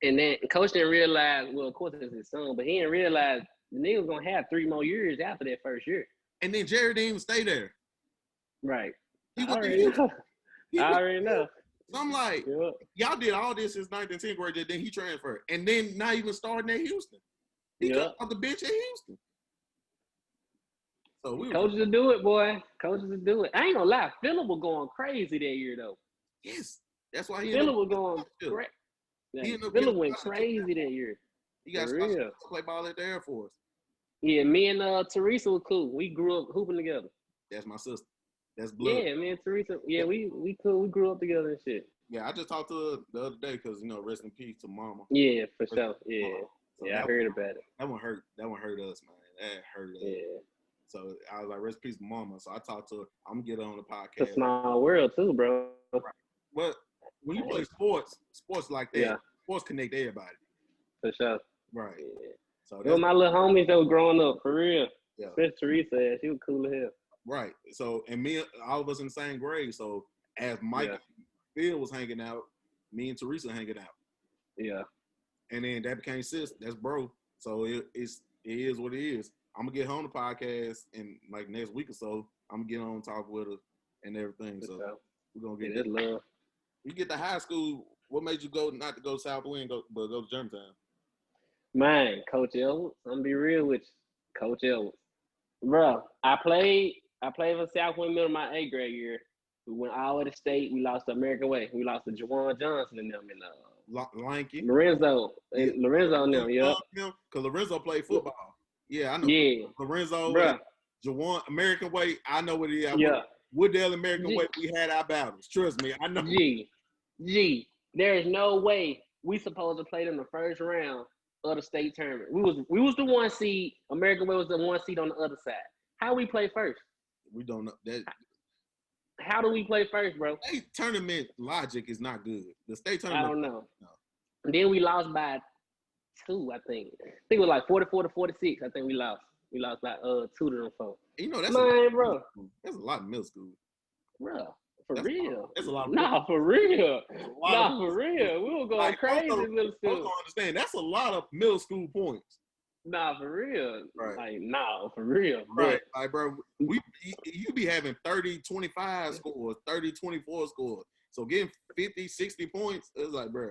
And then coach didn't realize, well, of course it's his son, but he didn't realize the nigga was gonna have 3 more years after that first year. And then Jerry didn't even stay there. Right. He I already know. So I'm like, y'all did all this since 9th and 10th grade, then he transferred. And then not even starting at Houston. He got off the bench at Houston. So coaches will do it, boy. Coaches will do it. I ain't gonna lie, Phillip was going crazy that year though. Yes. That's why Phillip was going crazy. Phillip went crazy that year. He got to play ball at the Air Force. Yeah, me and Teresa were cool. We grew up hooping together. That's my sister. That's blood. Yeah, me and Teresa. Yeah, we cool. We grew up together and shit. Yeah, I just talked to her the other day because, you know, rest in peace to mama. Yeah, for sure. Yeah. So yeah, I heard about it. That one hurt. That one hurt us, man. That hurt us. Yeah. So I was like, rest in peace to mama. So I talked to her. I'm going to get her on the podcast. It's a small world too, bro. Right. Well, when you play sports like that, sports connect everybody. For sure. Right. Yeah. So those my little homies that were growing up, for real. Yeah. Especially Teresa, she was cool as hell. Right. So, and me, all of us in the same grade. So, as Mike and Phil was hanging out, me and Teresa hanging out. Yeah. And then that became sis. That's bro. So it is what it is. I'm gonna get her on the podcast in like next week or so. I'm gonna get on and talk with her and everything. So we're gonna get that love. You get to high school. What made you go not to go Southwind, but go to Germantown? Man, Coach Edwards. I'm gonna be real with you, Coach Edwards. Bro, I played for Southwind Middle my 8th grade year. We went all the way to state. We lost to American Way. We lost to Jawan Johnson and them in Lanky. Lorenzo. And Lorenzo and them, yeah. Because Lorenzo played football. Yeah, I know. Yeah. Lorenzo, Bruh. Jawan, American Way, I know what it is. Yeah. Wooddale American Way, we had our battles. Trust me, I know. G, there is no way we supposed to play them the first round of the state tournament. We was the 1 seed. American Way was the 1 seed on the other side. How we play first? We don't know that. How do we play first, bro? State tournament logic is not good. The state tournament. I don't know. No. Then we lost by 2, I think. I think it was like 44 to 46. I think we lost. We lost by 2 to them 4. You know, that's bro. That's a lot of middle school. Bro, for real. That's a lot of for real. For real. We were going crazy in middle school. I don't understand. That's a lot of middle school points. For real. Right. Like, for real. Right. Like, bro, you be having 30, 25 scores, 30, 24 scores. So getting 50, 60 points, it's like, bro,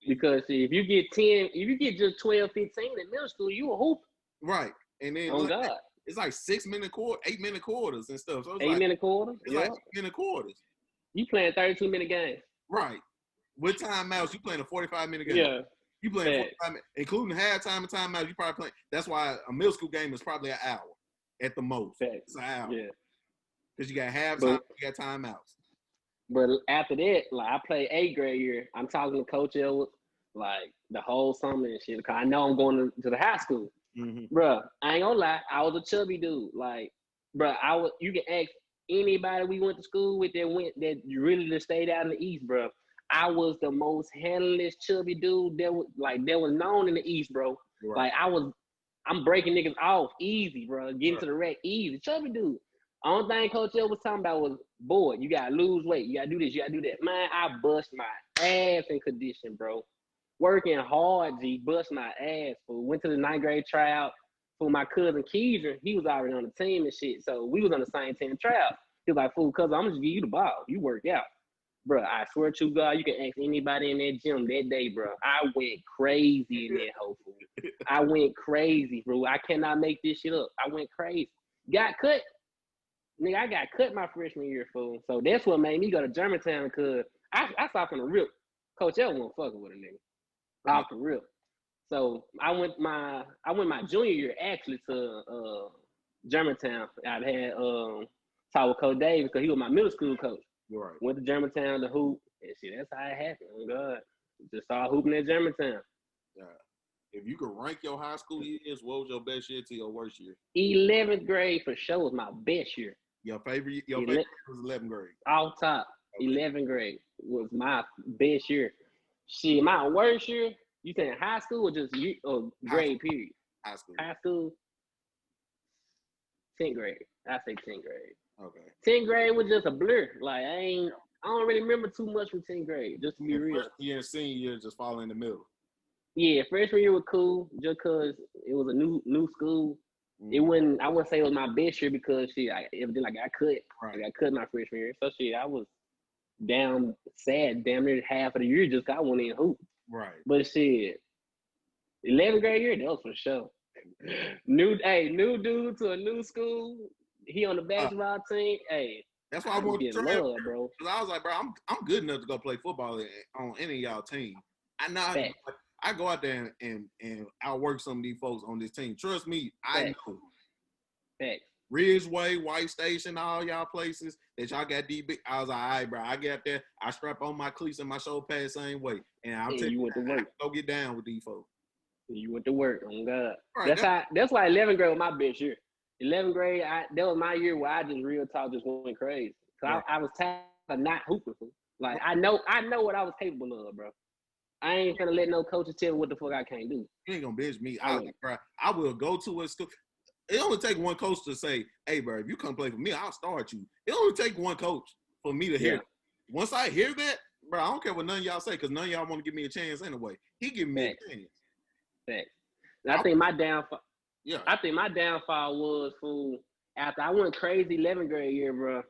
because if you get 10, if you get just 12, 15 in middle school, you a hoop. Right. And then it's like 6-minute quarter, 8-minute quarters and stuff. So it's 8-minute quarters? It's like 8-minute quarters. You playing 32-minute games. Right. With timeouts, you playing a 45-minute game. Yeah. You playing 45 minutes, including halftime and timeouts, you probably playing. That's why a middle school game is probably an hour at the most. It's an hour. Yeah. Because you got halftime, you got timeouts. But after that, like I played 8th grade year. I'm talking to Coach Elwood like the whole summer and shit. Because I know I'm going to the high school. Mm-hmm. Bruh, I ain't gonna lie. I was a chubby dude. Like, bruh, you can ask anybody we went to school with that really just stayed out in the East, bruh. I was the most handleless chubby dude that was known in the East, bro. Right. Like I'm breaking niggas off easy, bro. Getting to the rack easy. Chubby dude. Only thing Coach L was talking about was, boy, you gotta lose weight. You gotta do this. You gotta do that. Man, I bust my ass in condition, bro. Working hard, G. Bust my ass. Went to the 9th grade tryout for my cousin Keezer. He was already on the team and shit. So we was on the same team tryout. He was like, fool, cousin, I'm just give you the ball. You work out. Bro, I swear to God, you can ask anybody in that gym that day, bro. I went crazy in that whole food. I went crazy, bro. I cannot make this shit up. I went crazy. Got cut. Nigga, I got cut my freshman year, fool. So that's what made me go to Germantown, because I saw from the rip. Coach L wasn't fucking with a nigga. Off the rip. So I went my junior year actually to Germantown. I'd had talked with Coach Davis because he was my middle school coach. Right. Went to Germantown to hoop and shit. That's how it happened. Oh God, just started hooping at Germantown. Yeah. If you could rank your high school years, what was your best year to your worst year? 11th grade for sure was my best year. Your favorite was 11th grade. Off top, okay. 11th grade was my best year. Shit, my worst year. You saying high school or just grade period? High school. High school. 10th grade. I say 10th grade. Okay. 10th grade was just a blur. Like I I don't really remember too much from 10th grade, just to be And real. freshman year and senior year just fall in the middle. Yeah, freshman year was cool just because it was a new school. It wasn't. I wouldn't say it was my best year because evidently I got cut. Right. I got cut my freshman year, so I was down sad damn near half of the year just 'cause I went in hoop. Right. But 11th grade year, that was for sure. New dude to a new school. He on the basketball team. Hey, that's why I want to get try. love, bro. Because I was like, bro, I'm good enough to go play football on any of y'all team. I go out there and outwork some of these folks on this team. Trust me, I know. Facts. Ridgeway, White Station, all y'all places that y'all got DB. I was like, all right, bro. I get out there, I strap on my cleats and my shoulder pads same way, and I'm telling you, I go get down with these folks. You went to work, oh God. Right, that's why 11th grade was my best year. 11th grade, that was my year where I just real talk just went crazy. So I was tired of not hooping. Like I know what I was capable of, bro. I ain't gonna let no coaches tell me what the fuck I can't do. You ain't gonna bitch me. I will go to a school. It only take one coach to say, hey, bro, if you come play for me, I'll start you. It only take one coach for me to hear that. Once I hear that, bro, I don't care what none of y'all say because none of y'all want to give me a chance anyway. He giving me a chance. Facts. I think my downfall. Yeah. I think my downfall was after I went crazy 11th grade year, bro.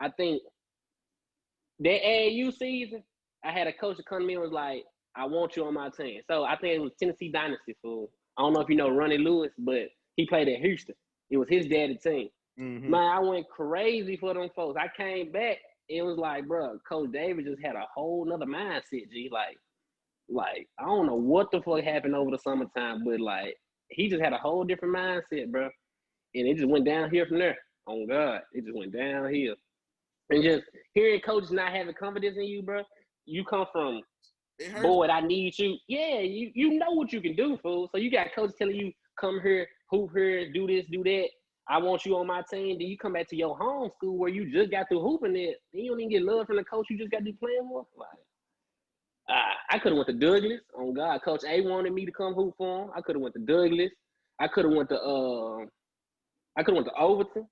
I think that AAU season, I had a coach that come to me and was like, I want you on my team. So I think it was Tennessee Dynasty, fool. I don't know if you know Ronnie Lewis, but he played at Houston. It was his daddy's team. Mm-hmm. Man, I went crazy for them folks. I came back. It was like, bro, Coach David just had a whole nother mindset, G. Like I don't know what the fuck happened over the summertime, but like he just had a whole different mindset, bro. And it just went downhill from there. Oh God, it just went downhill. And just hearing coaches not having confidence in you, bro. You come from, boy, I need you. Yeah, you know what you can do, fool. So you got coaches telling you, come here, hoop here, do this, do that. I want you on my team. Then you come back to your home school where you just got through hooping it. Then you don't even get love from the coach you just got to be playing with. Like, I could have went to Douglas. Oh God, Coach A wanted me to come hoop for him. I could have went to Douglas. I could have went to Overton.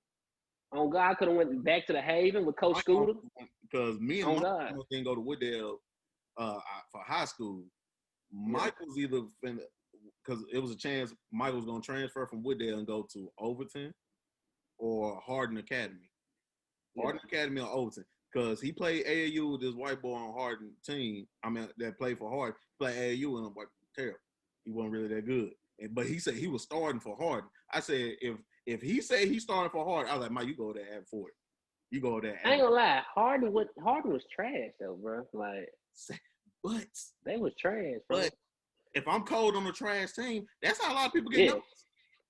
Oh God, I could have went back to the Haven with Coach Scooter. Because me and Mike didn't go to Wooddale for high school. Mike was either because it was a chance Mike was going to transfer from Wooddale and go to Overton or Hardin Academy. Hardin Academy or Overton. Because he played AAU with this white boy on Hardin team. I mean, that played for Hardin. Played AAU and I'm like, terrible. He wasn't really that good. But he said he was starting for Hardin. I said, if he said he's starting for Hardin, I was like, Mike, you go there and for it. You go there. I ain't gonna lie. Hardin was trash though, bro. Like, but they was trash, bro. But if I'm cold on a trash team, that's how a lot of people get noticed.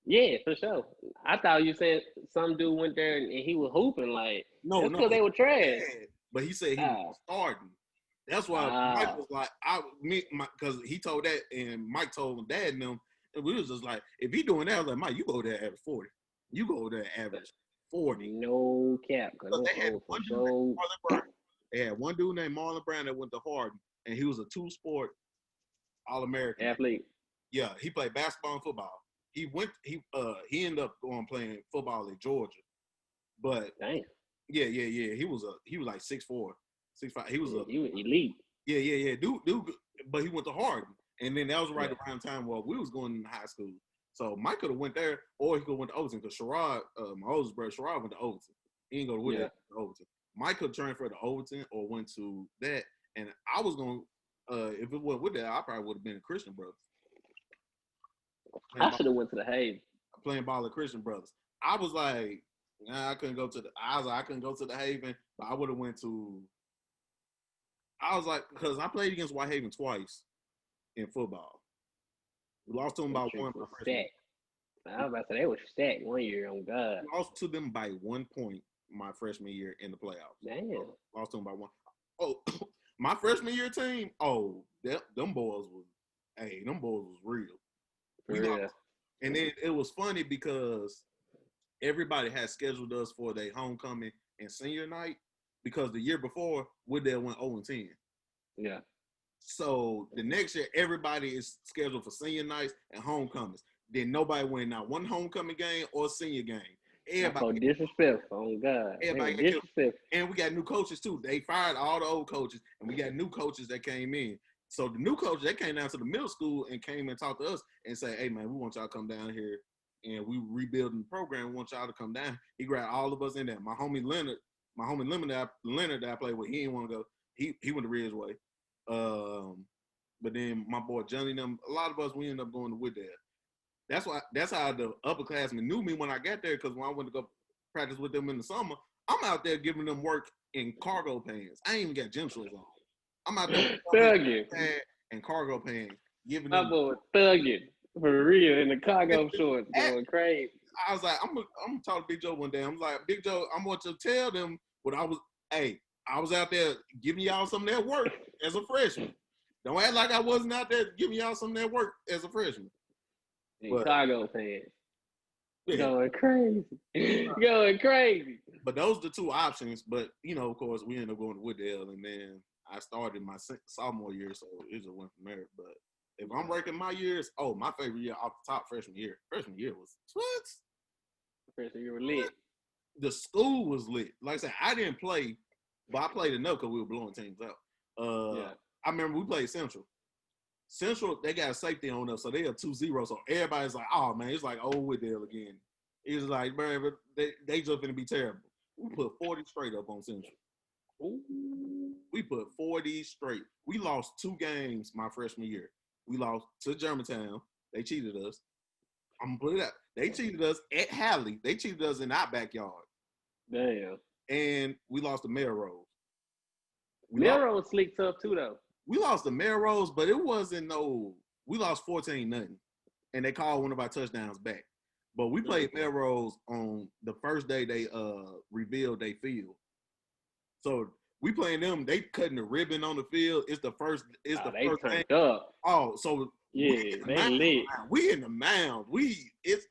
Yeah, for sure. I thought you said some dude went there and he was hooping like because they were trash. But he said he was starting. That's why Mike was like, because he told that, and Mike told Dad and them, and we was just like, if he doing that, I was like, Mike, you go there average 40. You go there average 40. No cap. They had one dude named Marlon Brown that went to Hardin, and he was a two-sport All-American athlete. Yeah, he played basketball and football. He ended up going playing football at Georgia, but damn. Yeah. He was like 6'4", 6'5". He was elite. Yeah. Dude, but he went to Hardin, and then that was right around the time where we was going to high school. So Mike could have went there, or he could have went to Overton because Sherrod, my oldest brother Sherrod went to Overton. He didn't go to Woodland, to Overton. Mike could transfer to Overton or went to that, and I was going. If it went with that, I probably would have been a Christian Brothers. I should have went to the Haven. Playing ball at Christian Brothers. I was like, I couldn't go to the. I couldn't go to the Haven, but I would have went to. I was like, because I played against Whitehaven twice in football. We lost to them by one. I was about to say they were stacked one year. On God, we lost to them by 1 point my freshman year in the playoffs. Damn, lost to them by one. Oh, my freshman year team. Oh, them boys was. Hey, them boys was real. Lost. And then it was funny because everybody had scheduled us for their homecoming and senior night because the year before Wooddale went 0-10. Yeah. So the next year, everybody is scheduled for senior nights and homecomings. Then nobody went not one homecoming game or senior game. Everybody, disrespectful. Oh God, everybody got killed. disrespectful. And we got new coaches too. They fired all the old coaches, and we got new coaches that came in. So the new coaches, they came down to the middle school and came and talked to us and say, "Hey man, we want y'all to come down here, and we rebuilding the program. We want y'all to come down." He grabbed all of us in there. My homie Leonard that I played with, he didn't want to go. He went to Ridgeway. But then my boy Johnny, them, a lot of us, we ended up going to Wooddale. That's how the upperclassmen knew me when I got there, because when I went to go practice with them in the summer, I'm out there giving them work in cargo pants. I ain't even got gym shorts on. I'm out there thugging and cargo pants, giving my them. boy thugging for real in the cargo shorts, going crazy. I was like, I'm gonna talk to Big Joe one day. I'm like, Big Joe, I'm going to tell them what I was. Hey, I was out there giving y'all some of that work as a freshman. Don't act like I wasn't out there giving y'all some of that work as a freshman. In cargo pants. Yeah. Going crazy. But those are the two options. But, of course, we ended up going to Wooddale, and then I started my sophomore year, so it just went from there. But if I'm ranking my years, my favorite year off the top, freshman year. Freshman year was what? Freshman year was lit. The school was lit. Like I said, I didn't play, but I played enough because we were blowing teams out. I remember we played Central. Central, they got safety on us, so they are 2-0. So everybody's like, "Oh man, it's like old Wooddale again." It's like, bro, they just gonna be terrible. We put 40 straight up on Central. Ooh. We put 40 straight. We lost 2 games my freshman year. We lost to Germantown. They cheated us. I'm gonna put it out. They cheated us at Halley. They cheated us in our backyard. Damn. And we lost to Melrose. Melrose slick tough too, though. We lost to Melrose, but it wasn't we lost 14-0. And they called one of our touchdowns back. But we played Melrose on the first day they revealed their field. So we playing them, they cutting the ribbon on the field. It's the first first turned up. Oh, so yeah, they lit. We in the mound.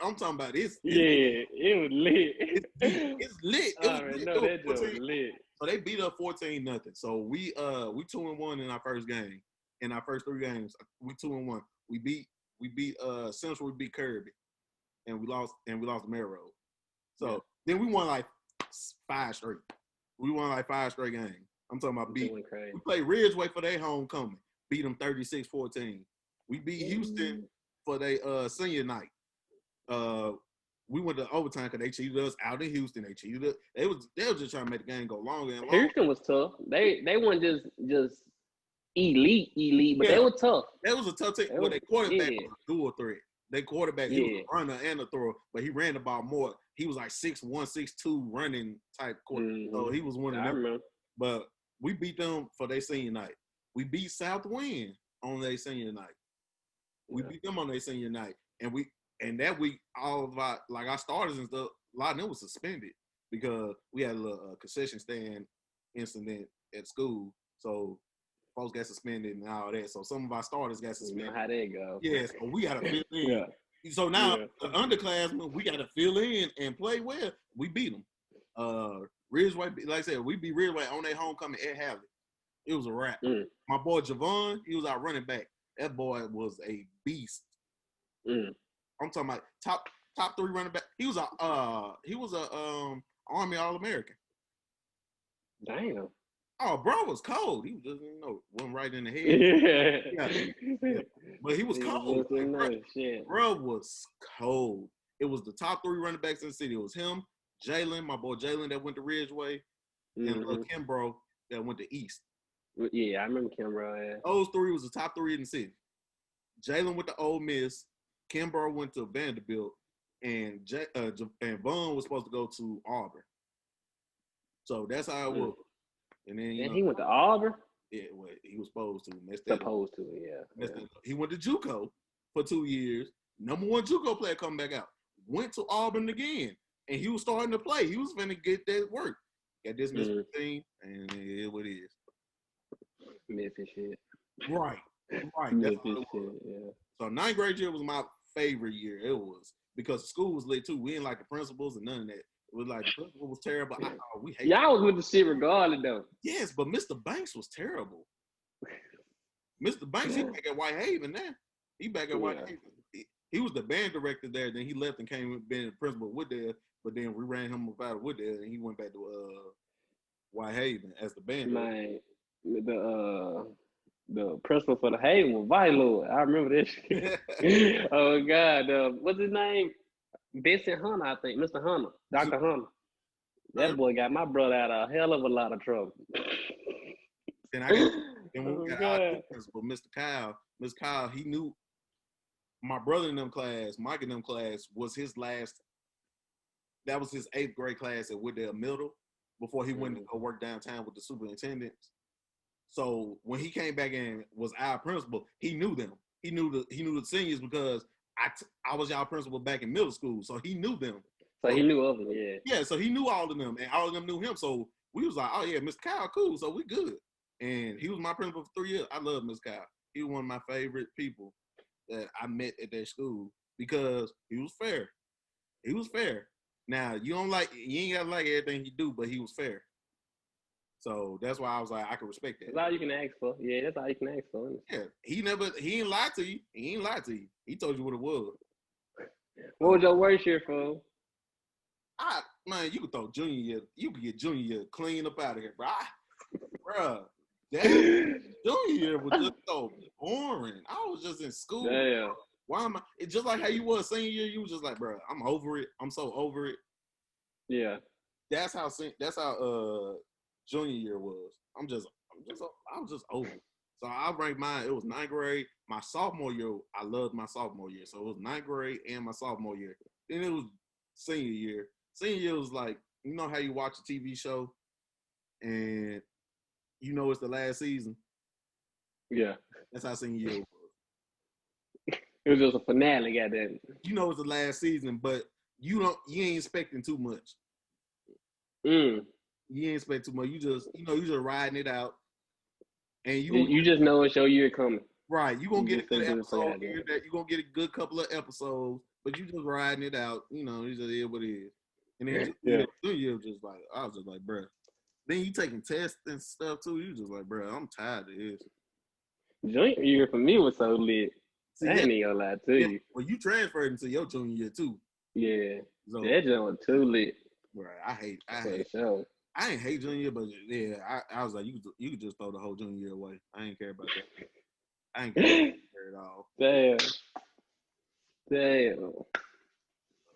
I'm talking about it was lit. It's lit. It was lit. So they beat us 14-0. So we 2-1 in our first game. In our first 3 games, we 2-1. We beat Central, we beat Kirby. And we lost to Melrose. So then we won like 5 straight. We won like 5 straight games. I'm talking about we played Ridgeway for their homecoming. Beat them 36-14. We beat Houston for their senior night. We went to overtime because they cheated us out in Houston. They cheated us. They was just trying to make the game go longer and longer. Houston was tough. They weren't just elite, but they were tough. That was a tough team. But their quarterback was a dual threat. Their quarterback, he was a runner and a thrower, but he ran the ball more. He was like 6'1", 6'2", running type quarterback. So he was one of them. But we beat them for their senior night. We beat Southwind on their senior night. We beat them on their senior night. And that week, all of our starters and stuff, a lot of them was suspended because we had a little concession stand incident at school. So folks got suspended and all that. So some of our starters got suspended. You know how that go. Yes, but we got to fill in. So now the underclassmen, we got to fill in and play well. We beat them. Ridgeway, like I said, we beat Ridgeway on their homecoming at Halley. It was a wrap. My boy Javon, he was our running back. That boy was a beast. I'm talking about top 3 running back. He was a Army All-American. Damn. Oh, bro was cold. He was just, wasn't right in the head. Yeah. But he was cold. Bro was cold. It was the top 3 running backs in the city. It was him, Jalen, my boy Jalen that went to Ridgeway, and Kimbrough that went to East. Yeah, I remember Kimbrough. Yeah. Those 3 was the top 3 in the city. Jalen went to Ole Miss, Kimbrough went to Vanderbilt, and Vaughn was supposed to go to Auburn. So that's how it was. And then he went to Auburn? Yeah, well, he was supposed to. He went to JUCO for 2 years. Number 1 JUCO player come back out. Went to Auburn again. And he was starting to play. He was finna get that work. Got dismissed from the team, and it is what it is. Memphis shit. Right. That's what it was. Yeah. So 9th grade year was my favorite year. It was because the school was lit too. We didn't like the principals and none of that. It was like the principal was terrible. We hated y'all was with the shit regardless though. Yes, but Mr. Banks was terrible. Mr. Banks, he back at Whitehaven now. He back at Whitehaven. He was the band director there. Then he left and came and been the principal with there. but then we ran him up out of Woodell, and he went back to Whitehaven as the band. Man, the principal for the Haven was Vilo. I remember this shit. Oh God, what's his name? Vincent Hunter, I think. Mr. Hunter, Dr. Hunter. That boy got my brother out of a hell of a lot of trouble. And when we got our principal, Mr. Kyle. Mr. Kyle, he knew my brother in them class, Mike in them class, was his last. That was his 8th grade class at Wooddale Middle before he went to go work downtown with the superintendents. So when he came back and was our principal, he knew them. He knew the seniors because I was y'all principal back in middle school, so he knew them. So he knew of them, yeah. Yeah, so he knew all of them, and all of them knew him. So we was like, oh yeah, Mr. Kyle, cool. So we good. And he was my principal for 3 years. I love Mr. Kyle. He was one of my favorite people that I met at that school because he was fair. He was fair. Now you ain't gotta like everything he do, but he was fair. So that's why I was like, I can respect that. That's all you can ask for. Yeah, that's all you can ask for. Yeah, he ain't lied to you. He ain't lied to you. He told you what it was. What was your worst year, fool? Man, you could throw junior year. You could get junior year clean up out of here, bro. That junior year was just so boring. I was just in school. Damn. Why am I? It's just like how you was senior year. You was just like, bro, I'm over it. I'm so over it. Yeah. That's how junior year was. I was just over it. So I ranked mine. It was 9th grade. My sophomore year, I loved my sophomore year. So it was 9th grade and my sophomore year. Then it was senior year. Senior year was like, you know how you watch a TV show and you know it's the last season? Yeah. That's how senior year was. It was just a finale, goddamn. You know it's the last season, but you ain't expecting too much. You ain't expect too much. You just riding it out. And you just know it's your year coming. Right. You're gonna get a good episode here, that you're gonna get a good couple of episodes, but you just riding it out, it just is what it is. And then you just like, I was just like, bruh. Then you taking tests and stuff too. You just like, bruh, I'm tired of this. Junior year for me was so lit. See, I ain't gonna lie to you. Well, you transferred into your junior year too. Yeah. So, that joint was too lit. Right. I ain't hate junior year, but yeah, I was like, you could just throw the whole junior year away. I ain't care about that. I ain't care at all. Damn.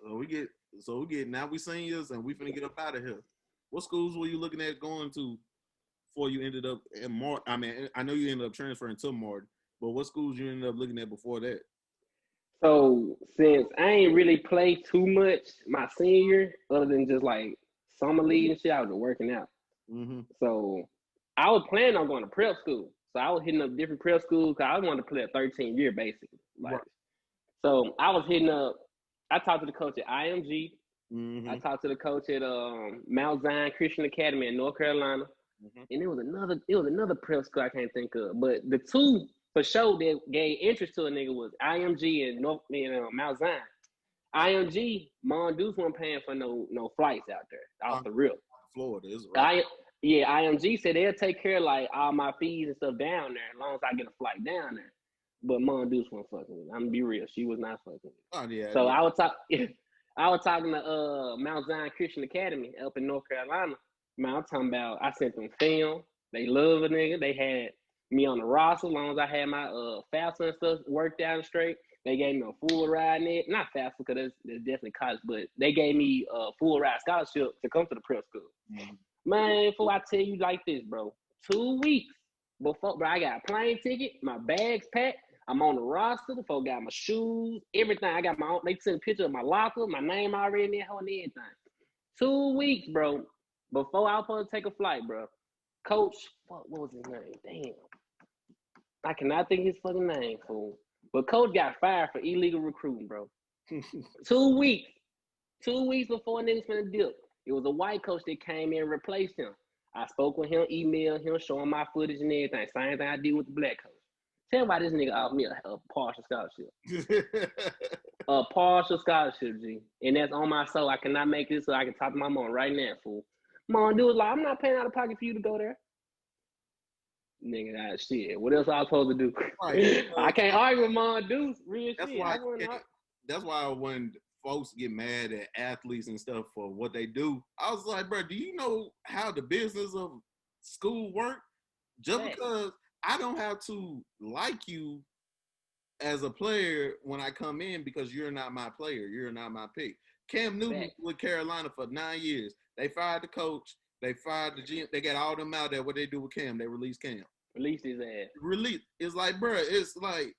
So we get now we seniors and we finna get up out of here. What schools were you looking at going to before you ended up in Martin? I mean, I know you ended up transferring to Martin, but what schools you ended up looking at before that? So since I ain't really played too much my senior, other than just like summer league and shit, I was working out. Mm-hmm. So I was planning on going to prep school. So I was hitting up different prep schools because I wanted to play a 13 year basically. Like, right. So I was hitting up. I talked to the coach at IMG. Mm-hmm. I talked to the coach at Mount Zion Christian Academy in North Carolina, and it was another prep school I can't think of. But the two for sure that gave interest to a nigga was IMG and Mount Zion. IMG, Mondoose wasn't paying for no flights out there off the rip. Florida is right. IMG said they'll take care of like all my fees and stuff down there as long as I get a flight down there. But Mondoose wasn't fucking with me. I'm gonna be real, she was not fucking with me. Oh yeah. So yeah. I was talking to Mount Zion Christian Academy up in North Carolina. Man, I'm talking about I sent them film. They love a nigga. They had me on the roster as long as I had my FAFSA and stuff worked out and straight. They gave me a full ride in it. Not FAFSA because that's definitely college, but they gave me a full ride scholarship to come to the prep school. Mm-hmm. Man, before I tell you like this, bro, 2 weeks before, bro, I got a plane ticket, my bags packed. I'm on the roster. The folks got my shoes, everything. I got my own. They sent a picture of my locker, my name already in there, and everything. 2 weeks, bro, before I was supposed to take a flight, bro. Coach, what was his name? Damn. I cannot think his fucking name, fool. But coach got fired for illegal recruiting, bro. 2 weeks. 2 weeks before niggas finna dip. It was a white coach that came in and replaced him. I spoke with him, emailed him, showing my footage and everything. Same thing I did with the black coach. Tell me why this nigga offered me a partial scholarship. A partial scholarship, G. And that's on my soul. I cannot make this so I can talk to my mom right now, fool. Mom, dude, like, I'm not paying out of pocket for you to go there. Nigga, shit. What else I was supposed to do? Right. I can't argue with Mom, dude. Real shit. That's why when folks get mad at athletes and stuff for what they do. I was like, bro, do you know how the business of school work? Just because I don't have to like you as a player when I come in because you're not my player, you're not my pick. Cam Newton with Carolina for 9 years. They fired the coach. They fired the GM. They got all them out there. What they do with Cam? They release Cam. Release his ass. Release. It's like, bro, it's like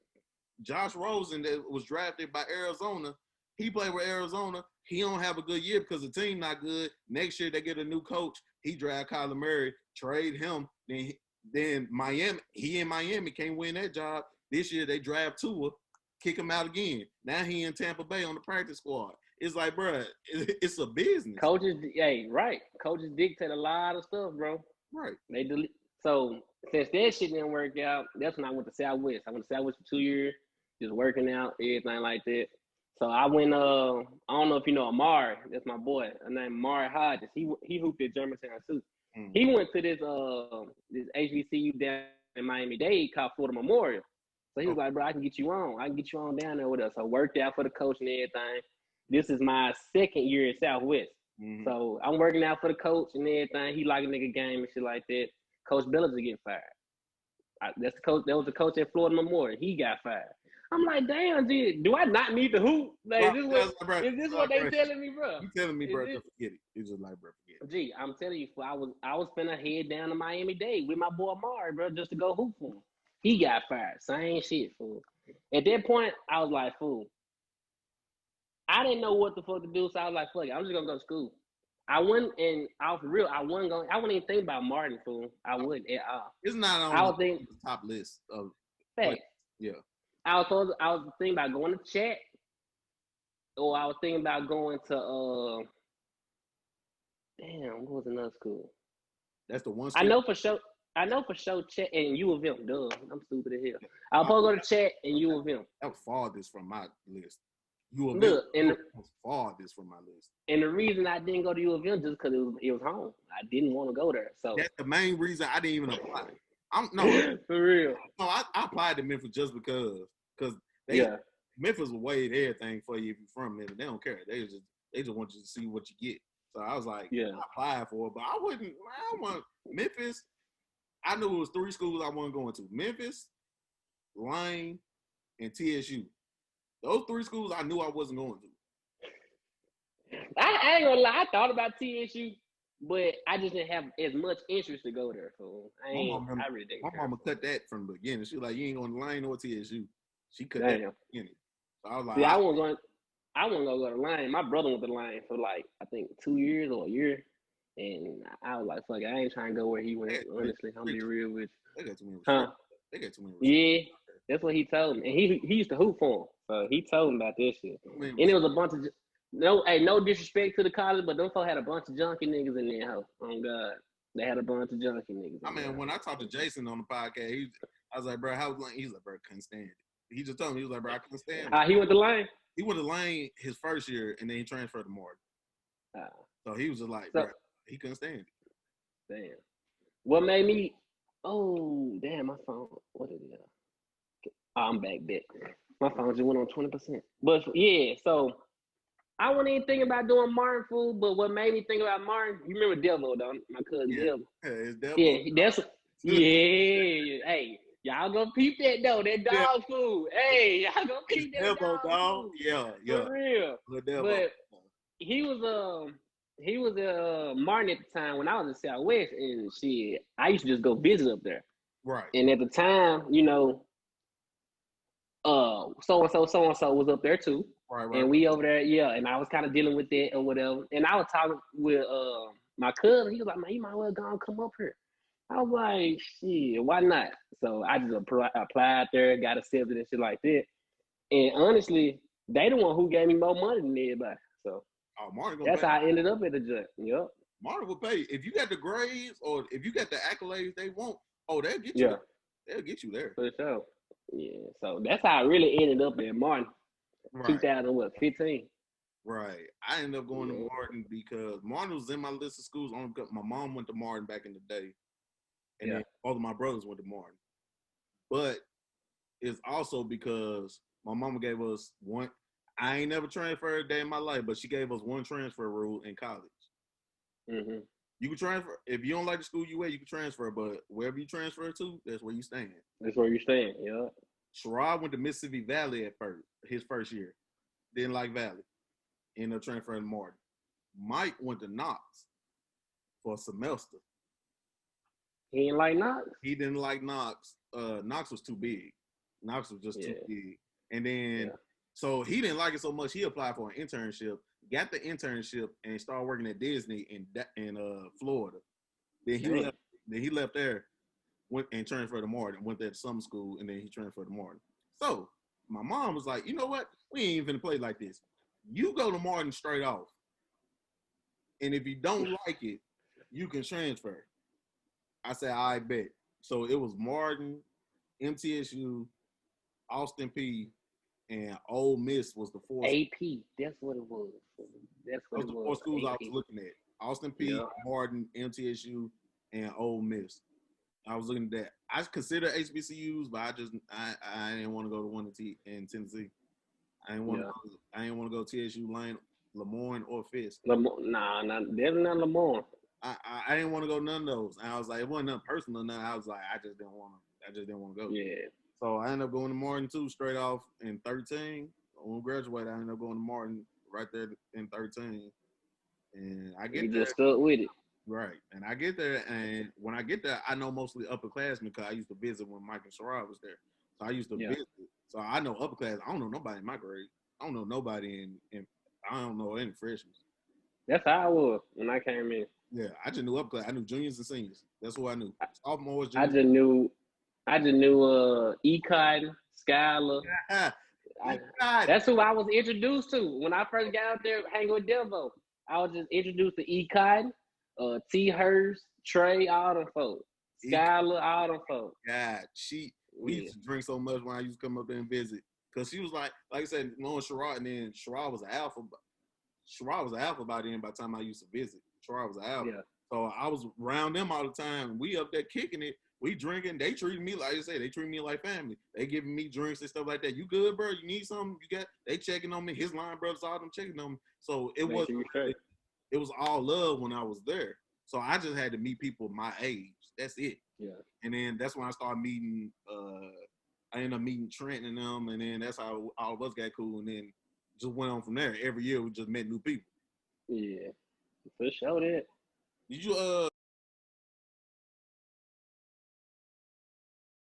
Josh Rosen that was drafted by Arizona. He played with Arizona. He don't have a good year because the team not good. Next year they get a new coach. He draft Kyler Murray, trade him. Then Miami, he in Miami can't win that job. This year they draft Tua, kick him out again. Now he in Tampa Bay on the practice squad. It's like, bro, it's a business. Coaches, right. Coaches dictate a lot of stuff, bro. Right. So since that shit didn't work out, that's when I went to Southwest. I went to Southwest for 2 years, just working out, everything like that. So I went. I don't know if you know Amari. That's my boy. His name Amari Hodges. He hooped at Germantown too. Mm-hmm. He went to this HBCU down in Miami-Dade called Florida Memorial. So he was like, bro, I can get you on down there with us. So I worked out for the coach and everything. This is my second year at Southwest. Mm-hmm. So I'm working out for the coach and everything. He like a nigga game and shit like that. Coach Billings get fired. That's the coach. That was the coach at Florida Memorial. He got fired. I'm like, damn, dude, do I not need to hoop? Like, is this what they telling me, bro? You telling me, bro, to forget it. It's just like, bro, forget it. Gee, I'm telling you, I was finna head down to Miami-Dade with my boy Amari, bro, just to go hoop for him. He got fired. Same shit, fool. At that point, I was like, fool. I didn't know what the fuck to do, so I was like, fuck it, I'm just gonna go to school. I wouldn't, and I was real. I wouldn't even think about Martin, fool. I wouldn't at all. It's not on the top list of facts. Yeah. I was thinking about going to Chat, or I was thinking about going to what was another school? That's the one. I know for sure Chat and U of M. Duh, I'm stupid as hell. I was supposed to go to Chat and U of M. That was farthest from my list. U of M was farthest from my list. And the reason I didn't go to U of M just because it was home. I didn't want to go there. So that's the main reason I didn't even apply. For real. No, I applied to Memphis just because Memphis will waive everything for you if you're from Memphis. They don't care. They just want you to see what you get. So I was like, I applied for it, but I want Memphis. I knew it was 3 schools I wasn't going to: Memphis, Lane, and TSU. Those 3 schools I knew I wasn't going to. I ain't gonna lie. I thought about TSU, but I just didn't have as much interest to go there. So I really didn't. My mama cut that from the beginning. She was like, you ain't going to Lane or TSU. She cut that from the beginning. So I was like, I wasn't gonna go to Lane. My brother went to Lane for like I think 2 years or a year, and I was like, fuck it, I ain't trying to go where he went. Honestly, I'm gonna be real with you. They got too many respect. They got too many respect. Yeah, that's what he told me, and he used to hoop for him, so he told me about this shit. And it was a bunch of no disrespect to the college, but them folks had a bunch of junkie niggas in there. Oh God, they had a bunch of junkie niggas. I mean, when I talked to Jason on the podcast, I was like, bro, how was Lane? He's like, bro, couldn't stand it. He just told me, he was like, bro, I couldn't stand it. He went to Lane? He went to Lane his first year, and then he transferred to Martin. So he was just like, bro, he couldn't stand it. Damn. What made me, damn, my phone, what is it? I'm back. My phone just went on 20%. But yeah, so I wasn't even thinking about doing Martin, fool, but what made me think about Martin, you remember Devo, though, my cousin Devo. Yeah, it's Devo. Hey, y'all gonna peep that, though, that dog food. Hey, y'all gonna peep that Devo, dog. Food. Yeah. For real. But he was Martin at the time when I was in Southwest, and shit, I used to just go visit up there. Right. And at the time, so-and-so was up there too. Right. And we over there, and I was kind of dealing with that or whatever. And I was talking with my cousin. He was like, man, you might well go and come up here. I was like, shit, why not? So I just applied there, got accepted and shit like that. And honestly, they the one who gave me more money than everybody. So that's how I ended up at the joint. Yep. Martin will pay. If you got the grades or if you got the accolades they want, they'll get you there. They'll get you there. For sure. Yeah. So that's how I really ended up at Martin. Right. 2015. Right. I ended up going to Martin because Martin was in my list of schools. My mom went to Martin back in the day. And then both of my brothers went to Martin. But it's also because my mama gave us one. I ain't never transferred a day in my life, but she gave us one transfer rule in college. Mm-hmm. You can transfer if you don't like the school you at. You can transfer, but wherever you transfer to, that's where you stand. That's where you stand. Yeah. Sherrod went to Mississippi Valley at first, his first year. Didn't like Valley. Ended up transferring to Martin. Mike went to Knox for a semester. He ain't like Knox. He didn't like Knox. Knox was too big. Knox was just too big. And then, so he didn't like it so much. He applied for an internship, got the internship, and started working at Disney in Florida. Then he left. Then he left there, went and transferred to Martin. Went there to summer school, and then he transferred to Martin. So my mom was like, you know what? We ain't even gonna play like this. You go to Martin straight off, and if you don't like it, you can transfer. I said, I bet. So it was Martin, MTSU, Austin P, and Ole Miss was the four. AP. That's what it was. That's what Those it the was. four schools AP. I was looking at. Austin P, Martin, MTSU, and Ole Miss. I was looking at that. I consider HBCUs, but I didn't want to go to one in Tennessee. I didn't want to go TSU, Lane, Lemoyne, or Fisk. Nah, definitely not Lamar. I didn't want to go none of those. And I was like, it wasn't nothing personal. Nothing. I was like, I just didn't want to go. Yeah. So I ended up going to Martin too, straight off in 13. When we graduated, I ended up going to Martin right there in 13. And I get you there. just stuck with it. Right. And I get there, and when I get there, I know mostly upperclassmen because I used to visit when Mike and Sherrod was there. So I used to visit. So I know upperclass. I don't know nobody in my grade. I don't know nobody in I don't know any freshmen. That's how I was when I came in. Yeah, I just knew upperclass. I knew juniors and seniors. That's who I knew. Sophomores, I juniors. just knew Econ, Skylar. That's who I was introduced to when I first got out there hanging with Devo. I was just introduced to Econ, T. Hurst, Trey, all them folks. Skylar, all them folks. God, we used to drink so much when I used to come up there and visit. Because she was like I said, knowing Sherrod, and then Sherrod was an alpha. Sherrod was an alpha by then by the time I used to visit. Sherrod was an alpha. Yeah. So I was around them all the time. We up there kicking it. We drinking. They treated me like I said. They treat me like family. They giving me drinks and stuff like that. You good, bro? You need something? You got? They checking on me. His line brothers, all them checking on me. So it was all love when I was there. So I just had to meet people my age. That's it. Yeah. And then that's when I started meeting. I ended up meeting Trent and them, and then that's how all of us got cool. And then just went on from there. Every year we just met new people. Yeah, for sure. That. Did you